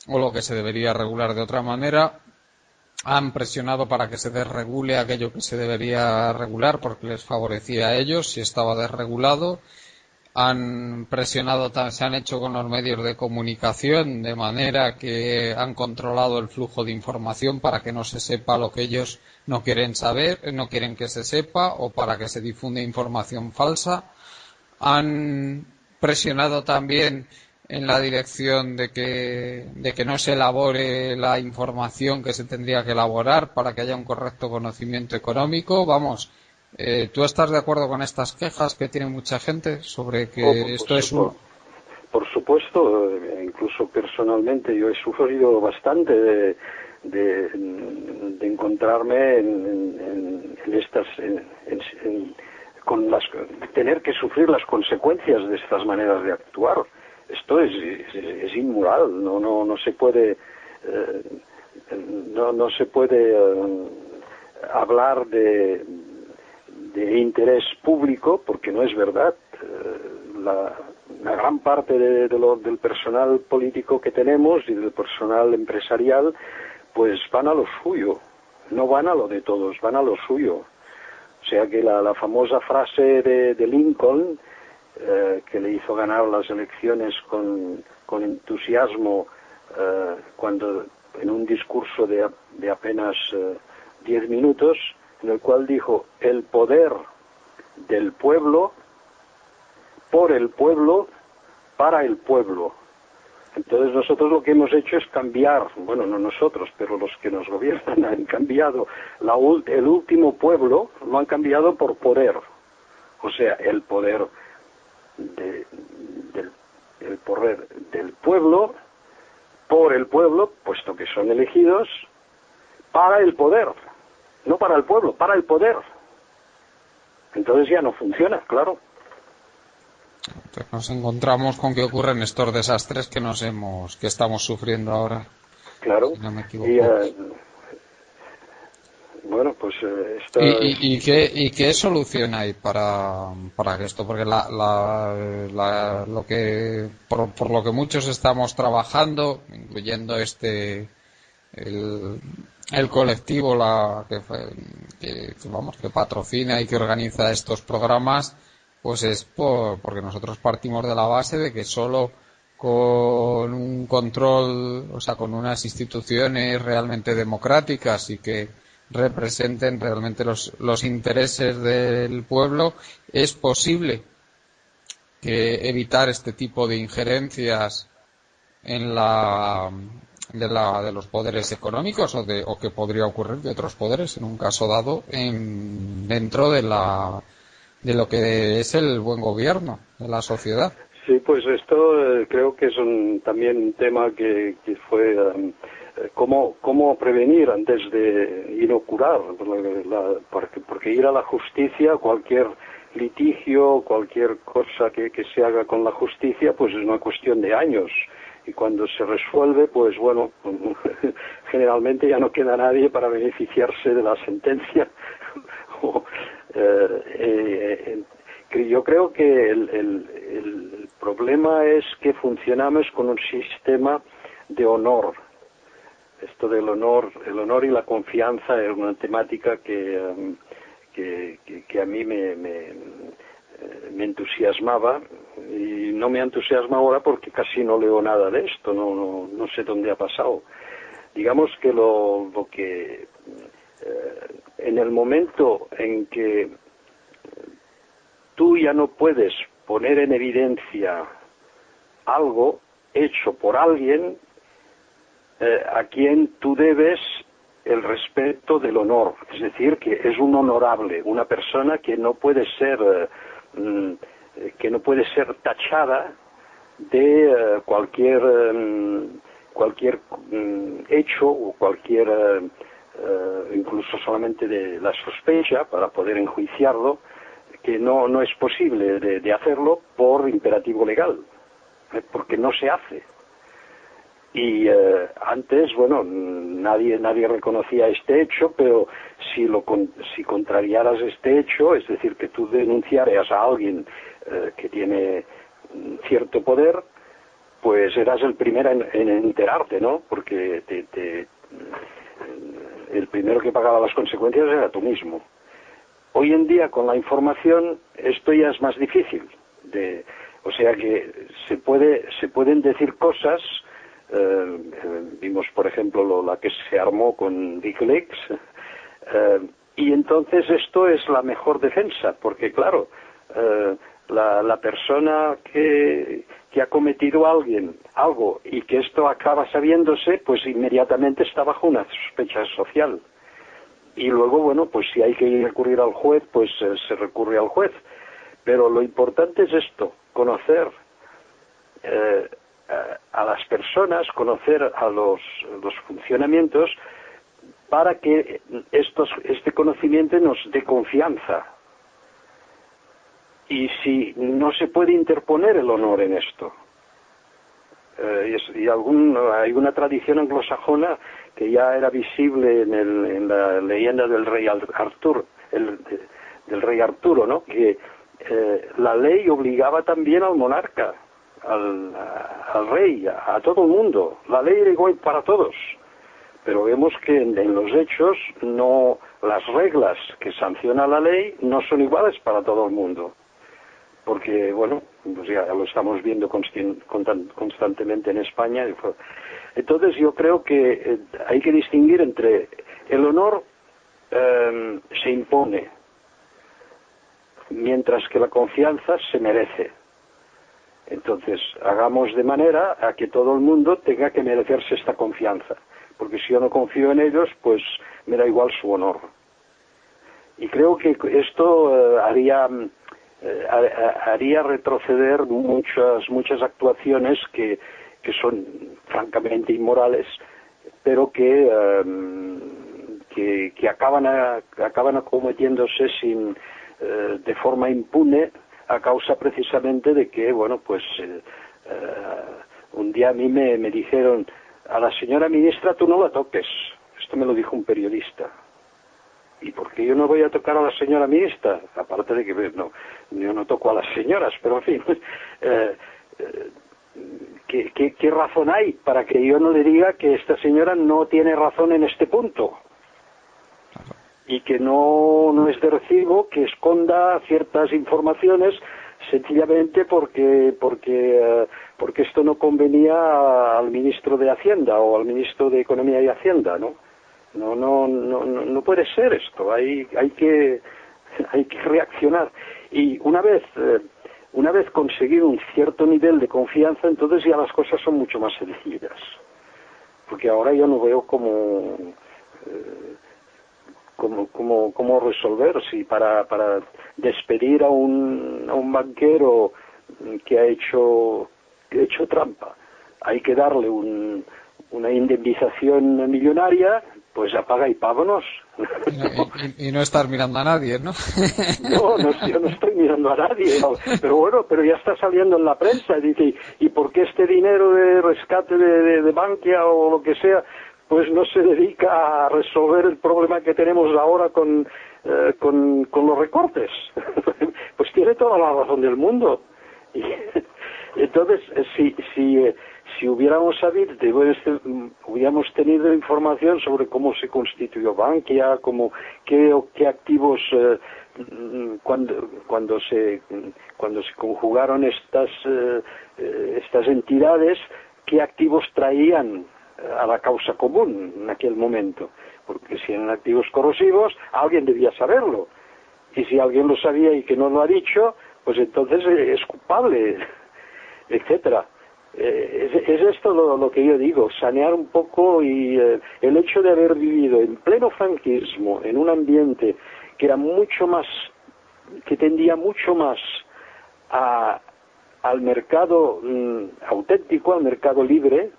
o lo que se debería regular de otra manera. Han presionado para que se desregule aquello que se debería regular porque les favorecía a ellos si estaba desregulado. Han presionado, se han hecho con los medios de comunicación de manera que han controlado el flujo de información para que no se sepa lo que ellos no quieren saber, no quieren que se sepa, o para que se difunda información falsa. Han presionado también en la dirección de que no se elabore la información que se tendría que elaborar para que haya un correcto conocimiento económico. Vamos, ¿tú estás de acuerdo con estas quejas que tiene mucha gente sobre que esto es un... Por supuesto, incluso personalmente yo he sufrido bastante de encontrarme tener que sufrir las consecuencias de estas maneras de actuar. Esto es inmoral, no se puede hablar de interés público, porque no es verdad. La gran parte del personal político que tenemos y del personal empresarial pues van a lo suyo, no van a lo de todos, van a lo suyo. O sea que la famosa frase de Lincoln, que le hizo ganar las elecciones con entusiasmo, cuando en un discurso de apenas 10 minutos, en el cual dijo: el poder del pueblo por el pueblo, para el pueblo. Entonces nosotros lo que hemos hecho es cambiar, bueno, no nosotros, pero los que nos gobiernan han cambiado el último pueblo, lo han cambiado por poder. O sea, el poder el poder del pueblo, por el pueblo, puesto que son elegidos, para el poder. No para el pueblo, para el poder. Entonces ya no funciona, claro. Entonces nos encontramos con que ocurren estos desastres que estamos sufriendo ahora. Claro. Si no me equivoco. Bueno, pues ¿Y qué solución hay para esto? Porque lo que por lo que muchos estamos trabajando, incluyendo el colectivo que patrocina y que organiza estos programas, pues es porque nosotros partimos de la base de que solo con un control, o sea, con unas instituciones realmente democráticas y que representen realmente los intereses del pueblo, es posible evitar este tipo de injerencias en de los poderes económicos o que podría ocurrir de otros poderes en un caso dado dentro de lo que es el buen gobierno de la sociedad. Sí, pues esto creo que es también un tema que fue cómo prevenir antes de inocular, porque ir a la justicia, cualquier litigio, cualquier cosa que se haga con la justicia, pues es una cuestión de años. Y cuando se resuelve, pues bueno, generalmente ya no queda nadie para beneficiarse de la sentencia. Yo creo que el problema es que funcionamos con un sistema de honor. Esto del honor, el honor y la confianza es una temática que a mí me entusiasmaba, y no me entusiasma ahora porque casi no leo nada de esto, no sé dónde ha pasado. Digamos que lo que en el momento en que tú ya no puedes poner en evidencia algo hecho por alguien a quien tú debes el respeto del honor, es decir, que es un honorable, una persona que no puede ser tachada de cualquier hecho o cualquier incluso solamente de la sospecha para poder enjuiciarlo, que no es posible de hacerlo por imperativo legal, porque no se hace. Y antes, bueno, nadie reconocía este hecho, pero si contrariaras este hecho, es decir, que tú denunciaras a alguien que tiene cierto poder, pues eras el primero en enterarte, ¿no? Porque el primero que pagaba las consecuencias era tú mismo. Hoy en día, con la información, esto ya es más difícil. O sea que se pueden decir cosas. Vimos, por ejemplo, la que se armó con WikiLeaks, y entonces esto es la mejor defensa, porque claro, la persona que ha cometido algo y que esto acaba sabiéndose, pues inmediatamente está bajo una sospecha social. Y luego, bueno, pues si hay que recurrir al juez, pues se recurre al juez. Pero lo importante es esto, conocer a las personas, conocer a los funcionamientos, para que este conocimiento nos dé confianza. Y si no se puede interponer el honor en esto, hay una tradición anglosajona que ya era visible en la leyenda del rey Arturo, del rey Arturo, ¿no? Que la ley obligaba también al monarca, al rey, a todo el mundo. La ley era igual para todos, pero vemos que en los hechos las reglas que sanciona la ley no son iguales para todo el mundo, porque bueno, pues ya lo estamos viendo constantemente en España. Entonces yo creo que hay que distinguir entre el honor se impone, mientras que la confianza se merece. Entonces, hagamos de manera a que todo el mundo tenga que merecerse esta confianza, porque si yo no confío en ellos, pues me da igual su honor. Y creo que esto haría retroceder muchas actuaciones que son francamente inmorales, pero que acaban acometiéndose de forma impune, a causa precisamente de que, bueno, pues un día a mí me dijeron: a la señora ministra tú no la toques. Esto me lo dijo un periodista. ¿Y por qué yo no voy a tocar a la señora ministra? Aparte de que no, yo no toco a las señoras, pero en fin, ¿qué razón hay para que yo no le diga que esta señora no tiene razón en este punto? Y que no es de recibo que esconda ciertas informaciones sencillamente porque esto no convenía al ministro de Hacienda o al ministro de Economía y Hacienda, ¿no? No puede ser esto. Hay que reaccionar. Y una vez conseguido un cierto nivel de confianza, entonces ya las cosas son mucho más sencillas. Porque ahora yo no veo cómo resolver, si para despedir a un banquero que ha hecho trampa hay que darle una indemnización millonaria, pues apaga y vámonos. Y no estar mirando a nadie, ¿no? No, yo no estoy mirando a nadie, no. Pero ya está saliendo en la prensa, dice, ¿y por qué este dinero de rescate de Bankia o lo que sea, pues no se dedica a resolver el problema que tenemos ahora con los recortes? Pues tiene toda la razón del mundo. Y entonces, si hubiéramos sabido, hubiéramos tenido información sobre cómo se constituyó Bankia, qué activos, cuando se conjugaron estas entidades, qué activos traían a la causa común en aquel momento, porque si eran activos corrosivos, alguien debía saberlo, y si alguien lo sabía y que no lo ha dicho, pues entonces es culpable, etcétera. Es esto lo que yo digo, sanear un poco, y el hecho de haber vivido en pleno franquismo, en un ambiente que era mucho más, que tendía mucho más al mercado auténtico, al mercado libre,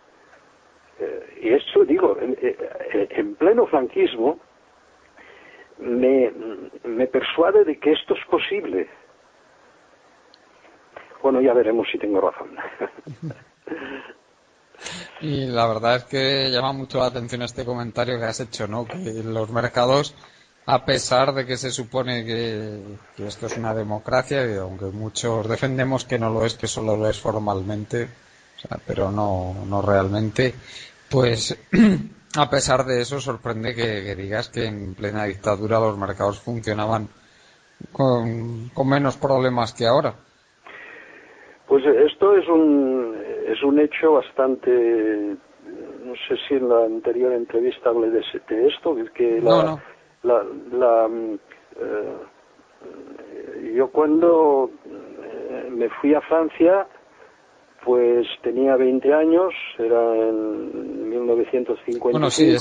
y esto digo, en pleno franquismo, me persuade de que esto es posible. Bueno, ya veremos si tengo razón. Y la verdad es que llama mucho la atención este comentario que has hecho, ¿no? Que los mercados, a pesar de que se supone que esto es una democracia, y aunque muchos defendemos que no lo es, que solo lo es formalmente, o sea, pero no realmente, pues a pesar de eso sorprende que digas que en plena dictadura los mercados funcionaban con menos problemas que ahora. Pues esto es un hecho bastante, no sé si en la anterior entrevista hablé de esto, que yo cuando me fui a Francia, pues tenía 20 años, era en 1955. Bueno, sí,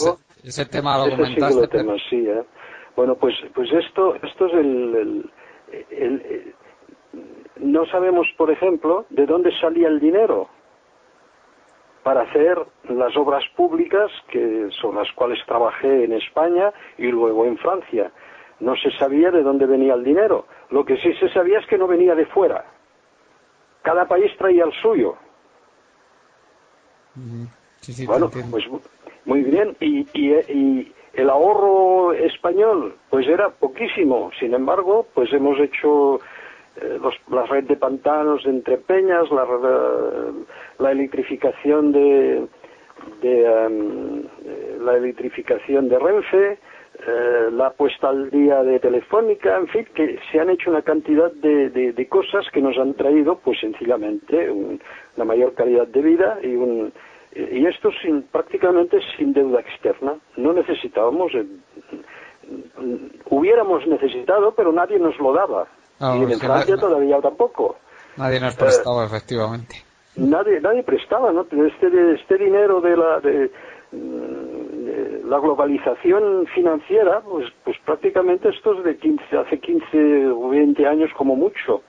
ese tema lo comentaste. Tema, sí, Bueno, pues esto es no sabemos, por ejemplo, de dónde salía el dinero para hacer las obras públicas, que son las cuales trabajé en España y luego en Francia. No se sabía de dónde venía el dinero. Lo que sí se sabía es que no venía de fuera. Cada país traía el suyo. Sí, bueno, pues muy bien. Y el ahorro español, pues era poquísimo. Sin embargo, pues hemos hecho la red de pantanos entre Peñas, la electrificación la electrificación de Renfe, la puesta al día de Telefónica, en fin, que se han hecho una cantidad de cosas que nos han traído, pues sencillamente, una mayor calidad de vida y esto prácticamente sin deuda externa. No necesitábamos, hubiéramos necesitado, pero nadie nos lo daba. Y en Francia todavía tampoco. Nadie nos prestaba, efectivamente. Nadie prestaba, ¿no? Este dinero de la globalización financiera, pues prácticamente esto es hace 15 o 20 años como mucho.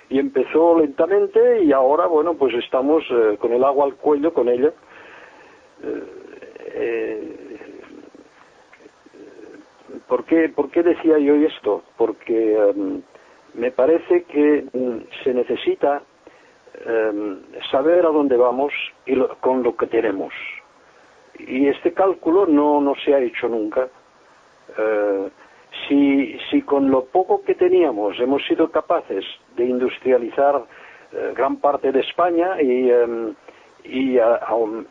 Y empezó lentamente y ahora, bueno, pues estamos con el agua al cuello con ella. ¿Por qué decía yo esto? Porque me parece que se necesita saber a dónde vamos con lo que tenemos. Y este cálculo no se ha hecho nunca. Si con lo poco que teníamos hemos sido capaces de industrializar gran parte de España y a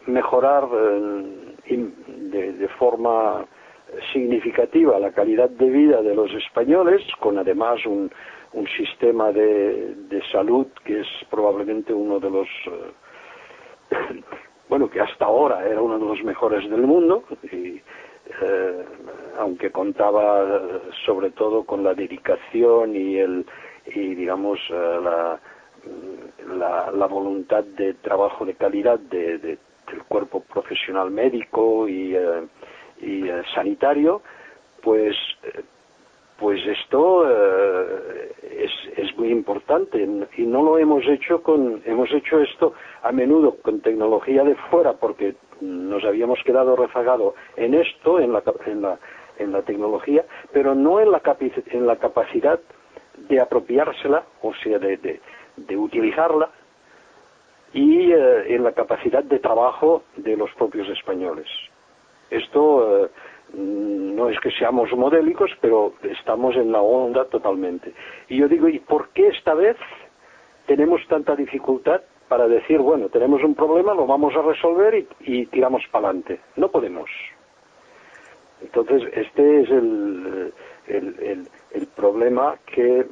mejorar de forma significativa la calidad de vida de los españoles, con además un sistema de salud que es probablemente uno de los bueno, que hasta ahora era uno de los mejores del mundo, y aunque contaba sobre todo con la dedicación y digamos la voluntad de trabajo de calidad del cuerpo profesional médico y sanitario, pues esto es muy importante, y no lo hemos hecho hemos hecho esto a menudo con tecnología de fuera, porque nos habíamos quedado rezagados en esto, en la tecnología, pero no en la capacidad de apropiársela, o sea, de utilizarla, y en la capacidad de trabajo de los propios españoles. Esto no es que seamos modélicos, pero estamos en la onda totalmente. Y yo digo, ¿y por qué esta vez tenemos tanta dificultad para decir, bueno, tenemos un problema, lo vamos a resolver y tiramos para adelante? No podemos. Entonces, este es el problema que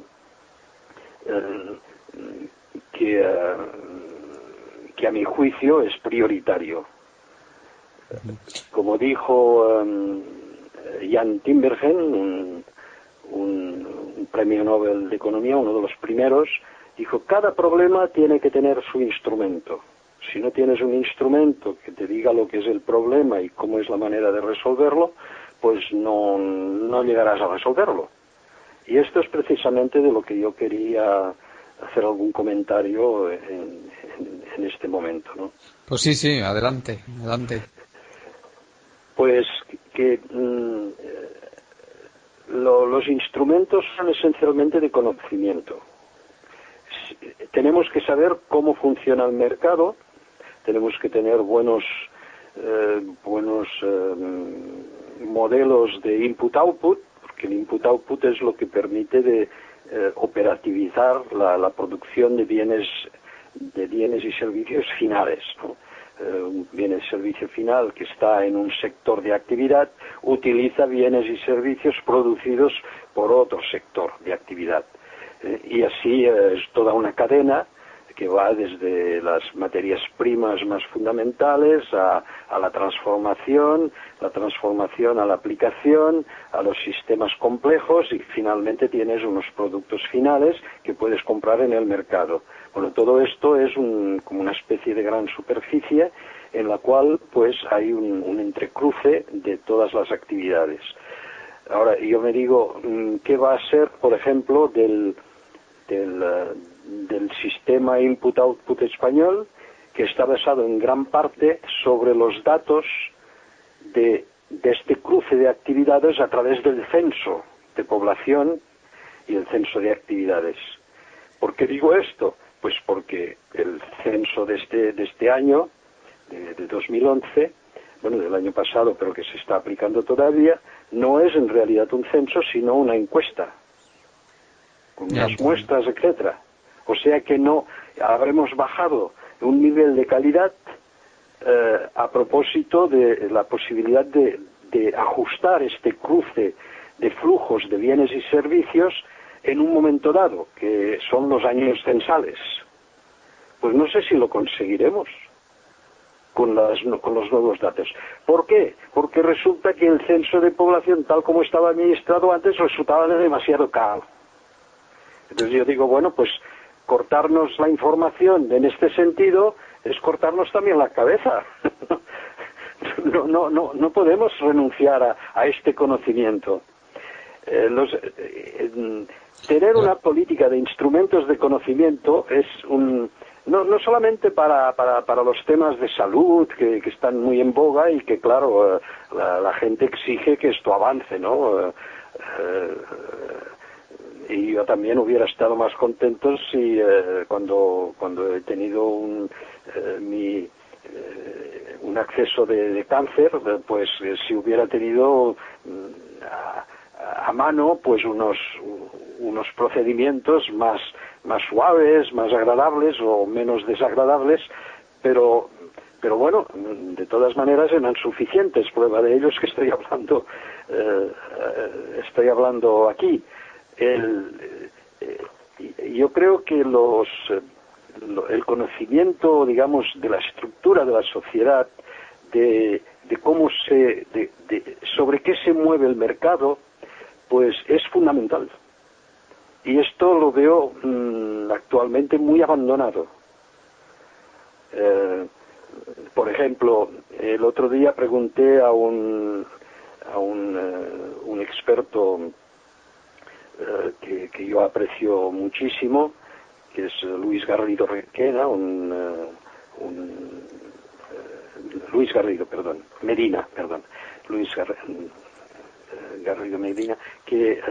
a mi juicio es prioritario. Como dijo Jan Timbergen, un premio Nobel de Economía, uno de los primeros, dijo, cada problema tiene que tener su instrumento. Si no tienes un instrumento que te diga lo que es el problema y cómo es la manera de resolverlo, pues no llegarás a resolverlo. Y esto es precisamente de lo que yo quería hacer algún comentario en este momento, ¿no? Pues sí, adelante. Pues que los instrumentos son esencialmente de conocimiento. Tenemos que saber cómo funciona el mercado, tenemos que tener buenos modelos de input-output, porque el input-output es lo que permite de operativizar la producción de bienes y servicios finales, ¿no? Un bien y servicio final que está en un sector de actividad utiliza bienes y servicios producidos por otro sector de actividad. Y así es toda una cadena que va desde las materias primas más fundamentales a la transformación a la aplicación, a los sistemas complejos, y finalmente tienes unos productos finales que puedes comprar en el mercado. Bueno, todo esto es como una especie de gran superficie en la cual pues hay un entrecruce de todas las actividades. Ahora, yo me digo, ¿qué va a ser, por ejemplo, del sistema input-output español, que está basado en gran parte sobre los datos de este cruce de actividades a través del censo de población y el censo de actividades? ¿Por qué digo esto? Pues porque el censo de este año, de 2011, bueno, del año pasado, pero que se está aplicando todavía, no es en realidad un censo, sino una encuesta, con unas muestras, etcétera. O sea que no habremos bajado un nivel de calidad a propósito de la posibilidad de ajustar este cruce de flujos de bienes y servicios en un momento dado, que son los años censales. Pues no sé si lo conseguiremos con los nuevos datos. ¿Por qué? Porque resulta que el censo de población, tal como estaba administrado antes, resultaba demasiado caro. Entonces yo digo, bueno, pues cortarnos la información en este sentido es cortarnos también la cabeza. No podemos renunciar a este conocimiento. Tener una política de instrumentos de conocimiento es no solamente para los temas de salud que están muy en boga y que claro la gente exige que esto avance, ¿no? Y yo también hubiera estado más contento si cuando he tenido un acceso de cáncer, pues si hubiera tenido a mano pues unos procedimientos más suaves, más agradables o menos desagradables, pero bueno, de todas maneras eran suficientes. Prueba de ello es que estoy hablando aquí. Yo creo que el conocimiento, digamos, de la estructura de la sociedad, de cómo sobre qué se mueve el mercado, pues es fundamental. Y esto lo veo actualmente muy abandonado. Por ejemplo, el otro día pregunté a un experto que yo aprecio muchísimo, que es Luis Garrido Requena, Luis Garrido Medina, que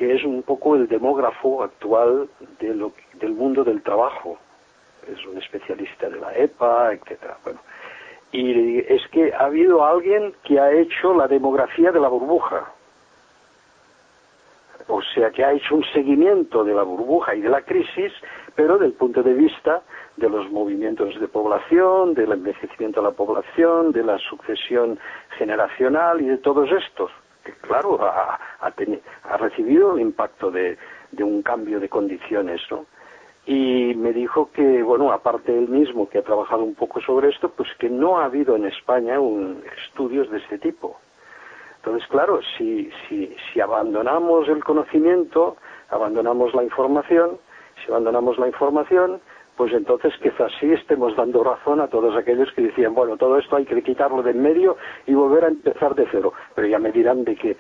es un poco el demógrafo actual del mundo del trabajo. Es un especialista de la EPA, etcétera. Bueno, y es que ha habido alguien que ha hecho la demografía de la burbuja. O sea, que ha hecho un seguimiento de la burbuja y de la crisis, pero del punto de vista de los movimientos de población, del envejecimiento de la población, de la sucesión generacional y de todos estos, que claro, ha recibido el impacto de un cambio de condiciones, ¿no? Y me dijo que, bueno, aparte él mismo, que ha trabajado un poco sobre esto, pues que no ha habido en España estudios de este tipo. Entonces, claro, si abandonamos el conocimiento, abandonamos la información, pues entonces quizás sí estemos dando razón a todos aquellos que decían, bueno, todo esto hay que quitarlo de en medio y volver a empezar de cero. Pero ya me dirán de que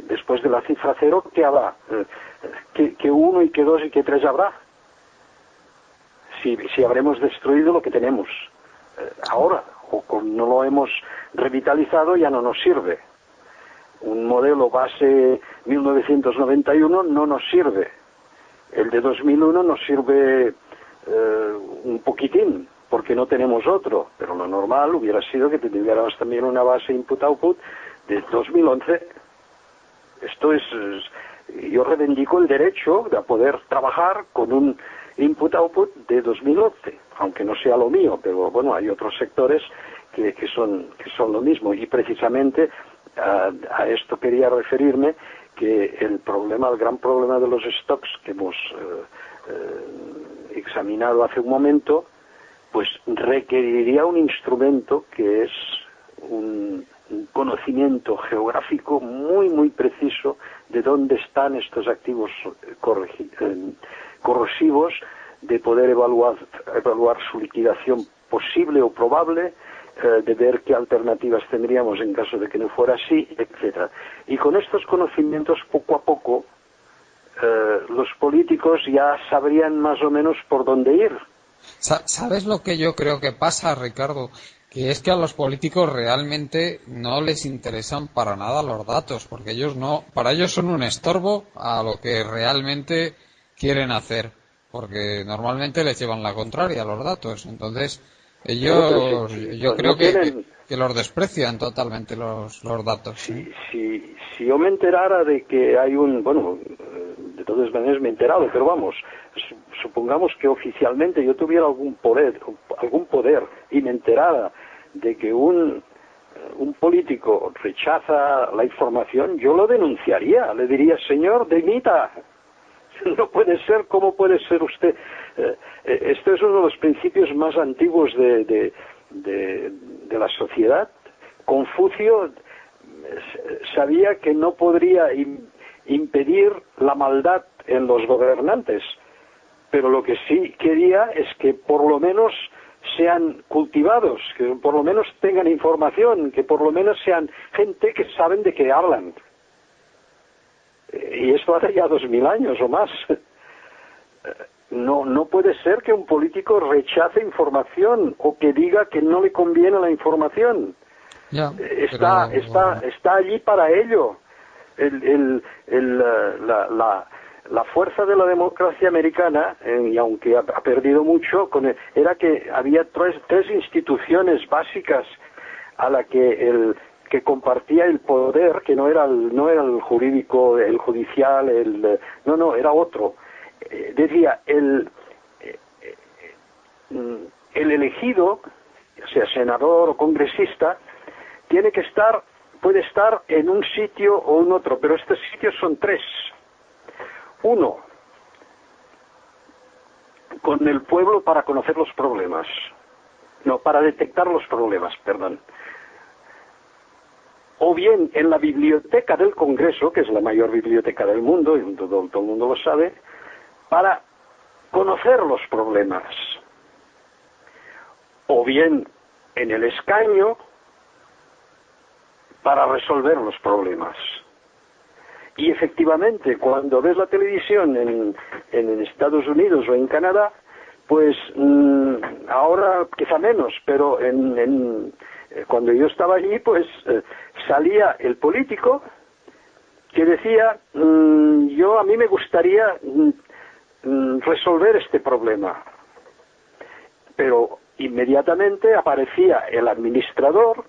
después de la cifra cero, ¿qué habrá? ¿Qué 1 y qué 2 y qué 3 habrá? Si habremos destruido lo que tenemos ahora, o no lo hemos revitalizado, ya no nos sirve. Un modelo base 1991 no nos sirve. El de 2001 nos sirve un poquitín, porque no tenemos otro, pero lo normal hubiera sido que tuviéramos también una base input-output de 2011. Esto es, yo reivindico el derecho de poder trabajar con un input-output de 2011, aunque no sea lo mío, pero bueno, hay otros sectores que son lo mismo, y precisamente a esto quería referirme, que el gran problema de los stocks que hemos examinado hace un momento, pues requeriría un instrumento que es un conocimiento geográfico muy muy preciso de dónde están estos activos corrosivos, de poder evaluar su liquidación posible o probable, de ver qué alternativas tendríamos en caso de que no fuera así, etcétera. Y con estos conocimientos, poco a poco, los políticos ya sabrían más o menos por dónde ir. ¿Sabes lo que yo creo que pasa, Ricardo? Que es que a los políticos realmente no les interesan para nada los datos, porque para ellos son un estorbo a lo que realmente quieren hacer, porque normalmente les llevan la contraria a los datos. Entonces, ellos, yo creo que los desprecian totalmente los datos. Si yo me enterara de que hay de todas maneras me he enterado, pero vamos, supongamos que oficialmente yo tuviera algún poder y me enterara de que un político rechaza la información, yo lo denunciaría, le diría, señor, dimita. No puede ser, ¿cómo puede ser usted? Esto es uno de los principios más antiguos de la sociedad. Confucio sabía que no podría impedir la maldad en los gobernantes, pero lo que sí quería es que por lo menos sean cultivados, que por lo menos tengan información, que por lo menos sean gente que saben de qué hablan. Y esto hace ya 2000 años o más. No puede ser que un político rechace información o que diga que no le conviene la información. Ya, está allí para ello. La fuerza de la democracia americana, y aunque ha perdido mucho, era que había tres instituciones básicas a la que compartía el poder, que no era el jurídico, el judicial, era otro. Decía, el elegido, o sea, senador o congresista, puede estar en un sitio o en otro, pero estos sitios son tres. Uno, con el pueblo para conocer los problemas. No, para detectar los problemas, perdón. O bien en la biblioteca del Congreso, que es la mayor biblioteca del mundo, y todo el mundo lo sabe, para conocer los problemas. O bien en el escaño para resolver los problemas. Y efectivamente, cuando ves la televisión en Estados Unidos o en Canadá, pues ahora quizá menos, pero cuando yo estaba allí, pues salía el político que decía, a mí me gustaría resolver este problema. Pero inmediatamente aparecía el administrador,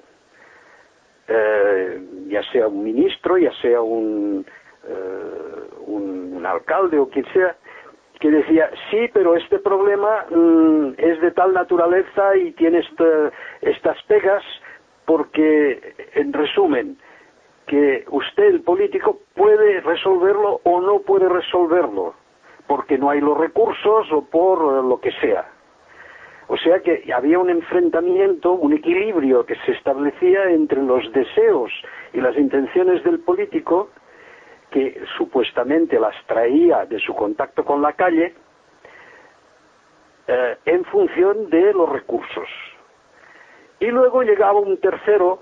ya sea un ministro, ya sea un alcalde o quien sea, que decía, sí, pero este problema es de tal naturaleza y tiene estas pegas, porque, en resumen, que usted, el político, puede resolverlo o no puede resolverlo, porque no hay los recursos o por lo que sea. O sea que había un enfrentamiento, un equilibrio que se establecía entre los deseos y las intenciones del político, que supuestamente las traía de su contacto con la calle, en función de los recursos. Y luego llegaba un tercero,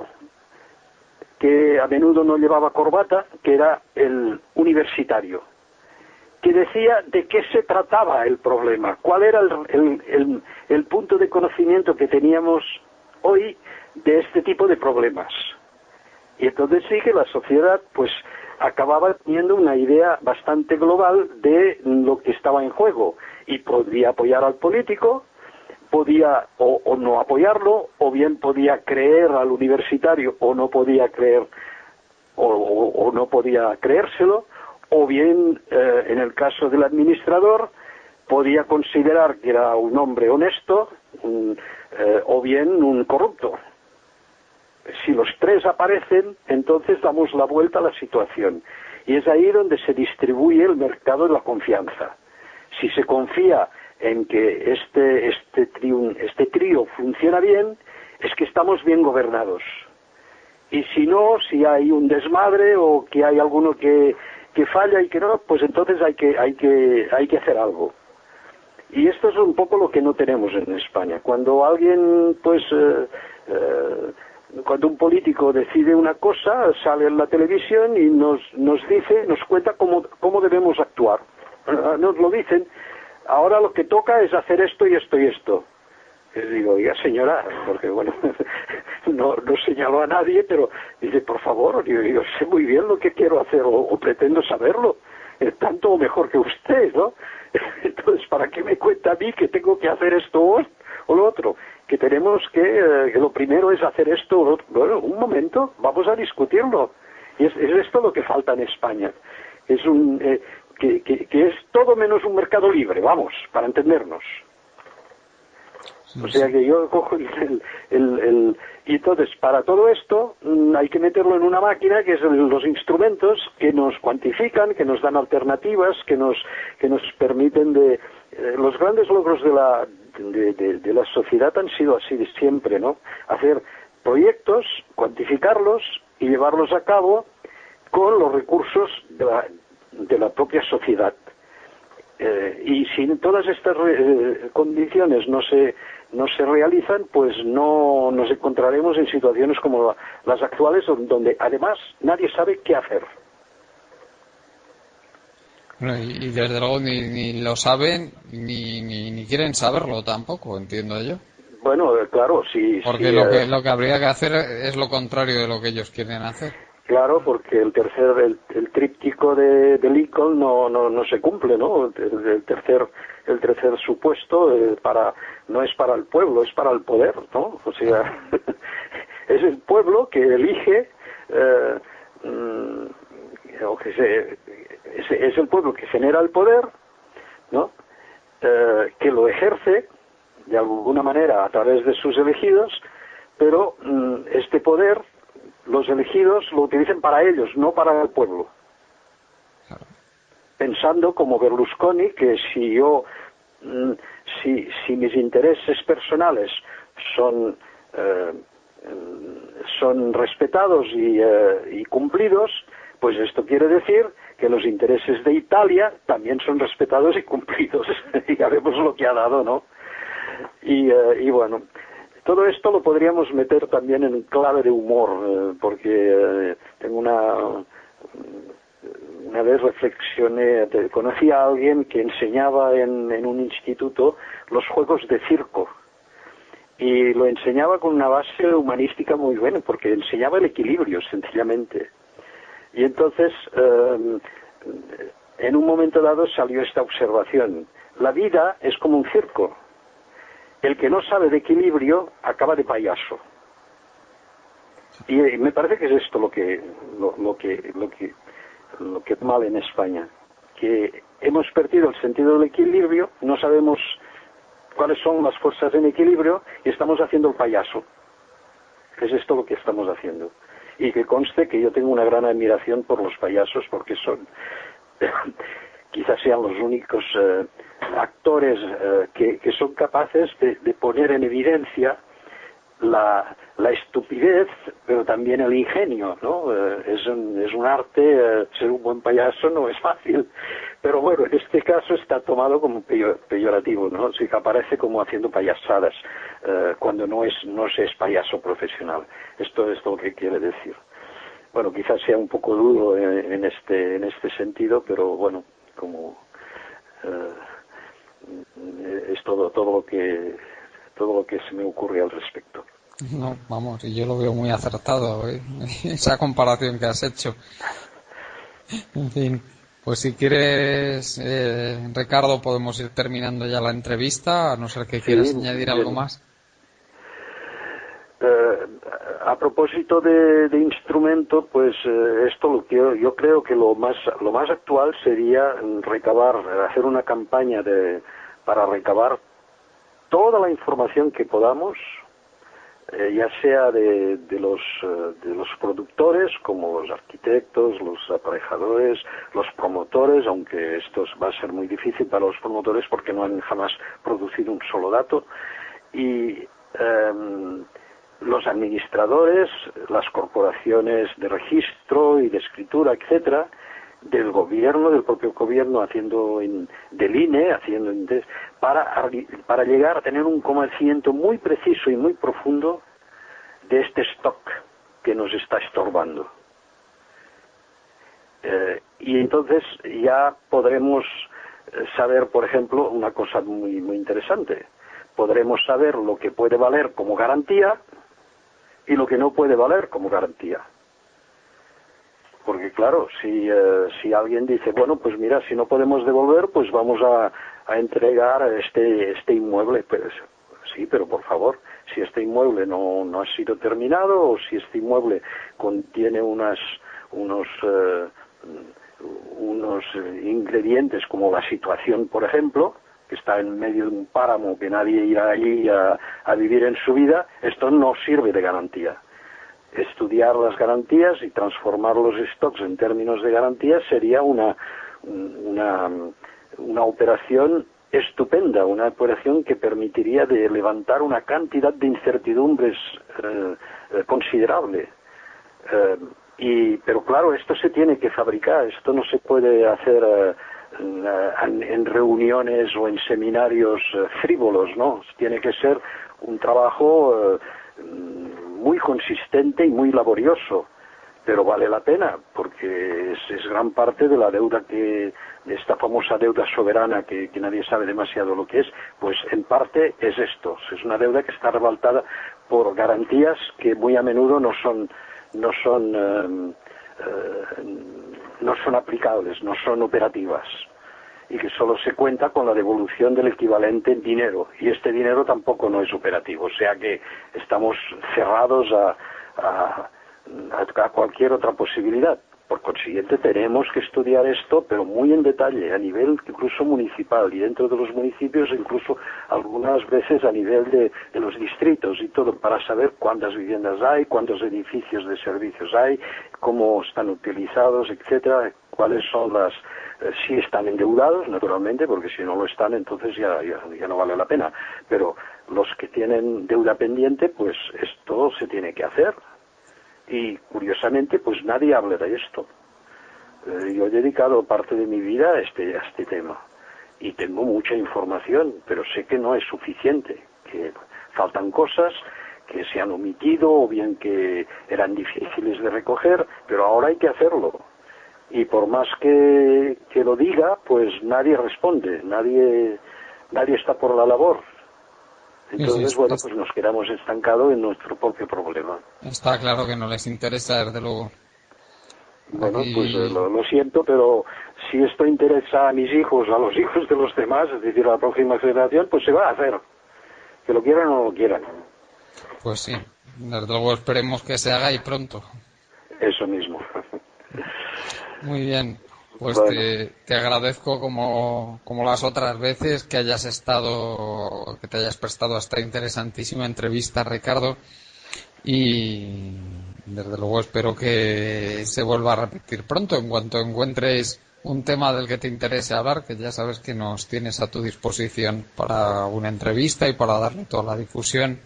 que a menudo no llevaba corbata, que era el universitario, que decía de qué se trataba el problema, cuál era el punto de conocimiento que teníamos hoy de este tipo de problemas. Y entonces sí que la sociedad pues acababa teniendo una idea bastante global de lo que estaba en juego, y podía apoyar al político, podía o no apoyarlo, o bien podía creer al universitario o no podía creer, o no podía creérselo, o bien, en el caso del administrador, podía considerar que era un hombre honesto, o bien un corrupto. Si los tres aparecen, entonces damos la vuelta a la situación. Y es ahí donde se distribuye el mercado de la confianza. Si se confía en que este trío funciona bien, es que estamos bien gobernados. Y si no, si hay un desmadre o que hay alguno que falla y que no, pues entonces hay que hacer algo. Y esto es un poco lo que no tenemos en España. Cuando alguien, cuando un político decide una cosa, sale en la televisión y nos cuenta cómo debemos actuar. Nos lo dicen, ahora lo que toca es hacer esto y esto y esto. Les digo, oiga señora, porque bueno, no señaló a nadie, pero dice, por favor, yo sé muy bien lo que quiero hacer, o pretendo saberlo, tanto o mejor que usted, ¿no? Entonces, ¿para qué me cuenta a mí que tengo que hacer esto o lo otro? Que tenemos que lo primero es hacer esto o lo otro. Bueno, un momento, vamos a discutirlo. Y es esto lo que falta en España. Es que es todo menos un mercado libre, vamos, para entendernos. O sea que yo cojo y entonces para todo esto hay que meterlo en una máquina, que es los instrumentos que nos cuantifican, que nos dan alternativas, que nos permiten los grandes logros de la sociedad han sido así de siempre, ¿no? Hacer proyectos, cuantificarlos y llevarlos a cabo con los recursos de la propia sociedad. Y si todas estas condiciones no se realizan, pues no nos encontraremos en situaciones como las actuales, donde además nadie sabe qué hacer. Bueno, y desde luego ni lo saben ni quieren saberlo tampoco, entiendo yo. Bueno, claro, sí. Porque sí, lo que habría que hacer es lo contrario de lo que ellos quieren hacer. Claro, porque el tríptico de Lincoln no se cumple, ¿no? El tercer supuesto no es para el pueblo, es para el poder, ¿no? O sea, es el pueblo que elige, es el pueblo que genera el poder, ¿no? Que lo ejerce de alguna manera a través de sus elegidos, pero este poder los elegidos lo utilizan para ellos, no para el pueblo. Pensando como Berlusconi, que si mis intereses personales son respetados y cumplidos, pues esto quiere decir que los intereses de Italia también son respetados y cumplidos. Y ya vemos lo que ha dado, ¿no? Y bueno, todo esto lo podríamos meter también en clave de humor, porque tengo una vez reflexioné, conocí a alguien que enseñaba en un instituto los juegos de circo, y lo enseñaba con una base humanística muy buena, porque enseñaba el equilibrio, sencillamente. Y entonces, en un momento dado salió esta observación: la vida es como un circo. El que no sabe de equilibrio acaba de payaso. Y me parece que es esto lo que mal en España, que hemos perdido el sentido del equilibrio, no sabemos cuáles son las fuerzas en equilibrio y estamos haciendo el payaso. Es esto lo que estamos haciendo. Y que conste que yo tengo una gran admiración por los payasos, porque son quizás sean los únicos actores que son capaces de poner en evidencia la estupidez, pero también el ingenio, ¿no? Es un arte, ser un buen payaso no es fácil, pero bueno, en este caso está tomado como peyorativo, ¿no? O sea, que aparece como haciendo payasadas, cuando no se es payaso profesional. Esto es lo que quiere decir. Bueno, quizás sea un poco duro en este sentido, pero bueno, como es todo lo que se me ocurre al respecto. No, vamos, y yo lo veo muy acertado, esa comparación que has hecho. En fin, pues si quieres, Ricardo, podemos ir terminando ya la entrevista, a no ser que quieras añadir algo más. A propósito de instrumento, pues esto yo creo que lo más actual sería hacer una campaña para recabar toda la información que podamos, ya sea de los productores, como los arquitectos, los aparejadores, los promotores, aunque esto va a ser muy difícil para los promotores porque no han jamás producido un solo dato, y los administradores, las corporaciones de registro y de escritura, etcétera, del propio gobierno, del INE, para llegar a tener un conocimiento muy preciso y muy profundo de este stock que nos está estorbando. Y entonces ya podremos saber, por ejemplo, una cosa muy, muy interesante. Podremos saber lo que puede valer como garantía y lo que no puede valer como garantía. Porque claro, si alguien dice, bueno, pues mira, si no podemos devolver, pues vamos a entregar este inmueble, pues sí, pero por favor, si este inmueble no ha sido terminado, o si este inmueble contiene unos ingredientes como la situación, por ejemplo, que está en medio de un páramo, que nadie irá allí a vivir en su vida, esto no sirve de garantía. Estudiar las garantías y transformar los stocks en términos de garantías sería una operación estupenda, una operación que permitiría de levantar una cantidad de incertidumbres considerable. Pero claro, esto se tiene que fabricar, esto no se puede hacer en reuniones o en seminarios frívolos, ¿no? Tiene que ser un trabajo muy consistente y muy laborioso, pero vale la pena, porque es gran parte de la deuda de esta famosa deuda soberana que nadie sabe demasiado lo que es, pues en parte es esto, es una deuda que está rebaltada por garantías que muy a menudo no son aplicables, no son operativas, y que solo se cuenta con la devolución del equivalente en dinero, y este dinero tampoco no es operativo, o sea que estamos cerrados a cualquier otra posibilidad. Por consiguiente tenemos que estudiar esto, pero muy en detalle, a nivel incluso municipal, y dentro de los municipios incluso algunas veces a nivel de los distritos y todo, para saber cuántas viviendas hay, cuántos edificios de servicios hay, cómo están utilizados, etcétera, cuáles son si están endeudados, naturalmente, porque si no lo están, entonces ya no vale la pena. Pero los que tienen deuda pendiente, pues esto se tiene que hacer. Y curiosamente, pues nadie habla de esto. Yo he dedicado parte de mi vida a este tema. Y tengo mucha información, pero sé que no es suficiente, que faltan cosas que se han omitido o bien que eran difíciles de recoger, pero ahora hay que hacerlo. Y por más que lo diga, pues nadie responde, nadie está por la labor. Entonces, bueno, pues nos quedamos estancados en nuestro propio problema. Está claro que no les interesa, desde luego. Bueno, pues lo siento, pero si esto interesa a mis hijos, a los hijos de los demás, es decir, a la próxima generación, pues se va a hacer. Que lo quieran o no lo quieran. Pues sí, desde luego esperemos que se haga y pronto. Eso mismo. Muy bien. Pues bueno. te agradezco como las otras veces que te hayas prestado a esta interesantísima entrevista, Ricardo, y desde luego espero que se vuelva a repetir pronto en cuanto encuentres un tema del que te interese hablar, que ya sabes que nos tienes a tu disposición para una entrevista y para darle toda la difusión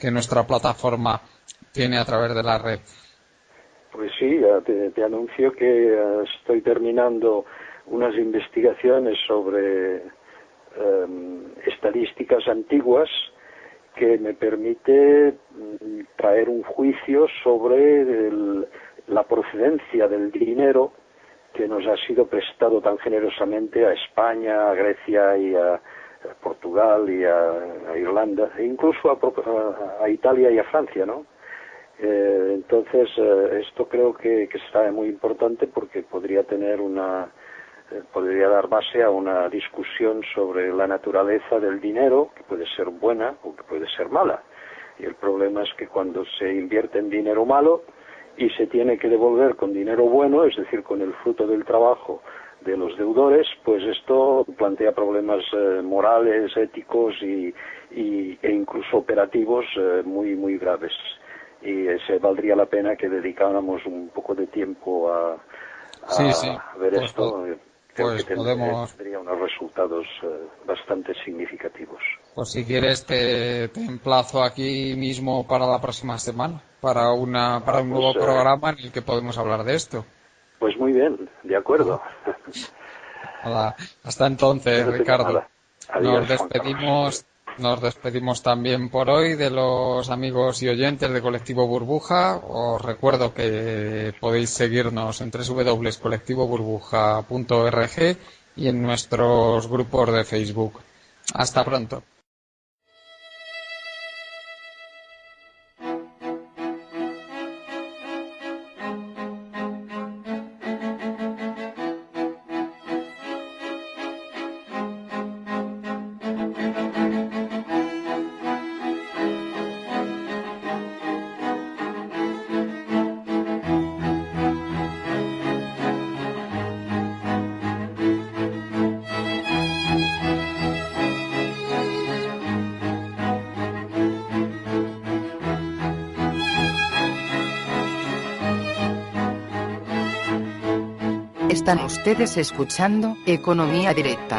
que nuestra plataforma tiene a través de la red. Pues sí, te anuncio que estoy terminando unas investigaciones sobre estadísticas antiguas que me permite traer un juicio sobre la procedencia del dinero que nos ha sido prestado tan generosamente a España, a Grecia y a Portugal y a Irlanda, e incluso a Italia y a Francia, ¿no? Entonces esto creo que está muy importante porque podría dar base a una discusión sobre la naturaleza del dinero, que puede ser buena o que puede ser mala. Y el problema es que cuando se invierte en dinero malo y se tiene que devolver con dinero bueno, es decir, con el fruto del trabajo de los deudores, pues esto plantea problemas morales, éticos e incluso operativos muy, muy graves. Y se valdría la pena que dedicáramos un poco de tiempo a ver pues esto. Creo que podemos... tendría unos resultados bastante significativos. Pues si quieres te emplazo aquí mismo para la próxima semana, para un nuevo programa en el que podemos hablar de esto. Pues muy bien, de acuerdo. Nada, hasta entonces, Ricardo. Adiós, Nos despedimos también por hoy de los amigos y oyentes de Colectivo Burbuja. Os recuerdo que podéis seguirnos en www.colectivoburbuja.org y en nuestros grupos de Facebook. Hasta pronto. Están ustedes escuchando Economía Directa.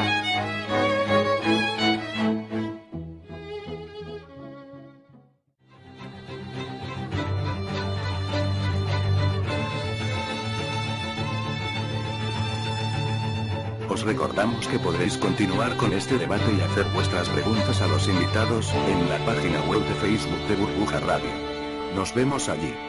Os recordamos que podréis continuar con este debate y hacer vuestras preguntas a los invitados en la página web de Facebook de Burbuja Radio. Nos vemos allí.